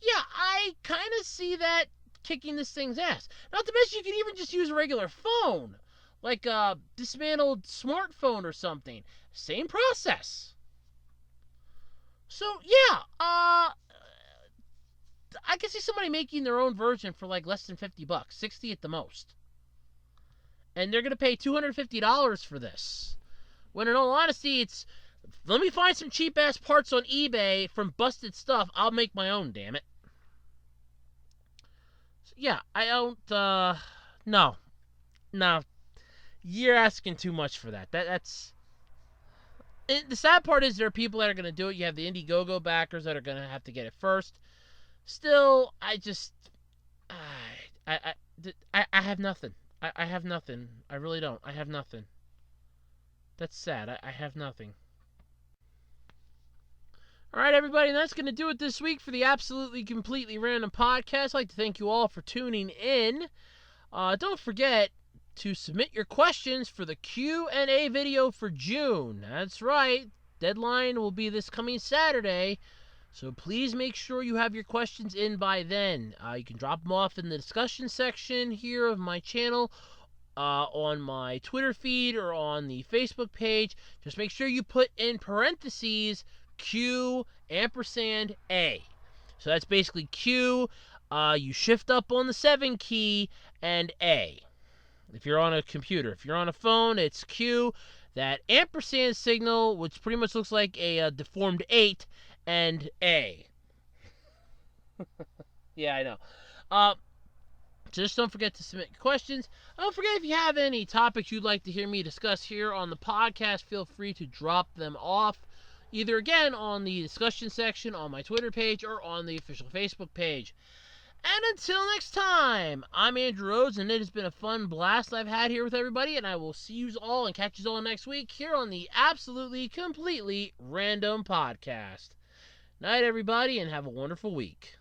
Yeah, I kind of see that kicking this thing's ass. Not to mention, you can even just use a regular phone, like a dismantled smartphone or something. Same process. So yeah, I can see somebody making their own version for like less than $50, $60 at the most, and they're gonna pay $250 for this. When in all honesty, it's, let me find some cheap ass parts on eBay from busted stuff. I'll make my own. Damn it. Yeah, I don't, no, you're asking too much for that. That's, the sad part is there are people that are going to do it. You have the Indiegogo backers that are going to have to get it first. Still, I have nothing. I have nothing. I really don't. I have nothing. That's sad. I have nothing. All right, everybody, and that's going to do it this week for the Absolutely Completely Random Podcast. I'd like to thank you all for tuning in. Don't forget to submit your questions for the Q&A video for June. That's right. Deadline will be this coming Saturday, so please make sure you have your questions in by then. You can drop them off in the discussion section here of my channel, on my Twitter feed, or on the Facebook page. Just make sure you put in parentheses Q ampersand A. So that's basically Q. You shift up on the 7 key and A. If you're on a computer. If you're on a phone, it's Q. That ampersand signal, which pretty much looks like a deformed 8, and A. Yeah, I know. Just don't forget to submit your questions. Don't forget, if you have any topics you'd like to hear me discuss here on the podcast, feel free to drop them off, either again on the discussion section on my Twitter page or on the official Facebook page. And until next time, I'm Andrew Rhodes, and it has been a fun blast I've had here with everybody, and I will see you all and catch you all next week here on the Absolutely Completely Random Podcast. Night, everybody, and have a wonderful week.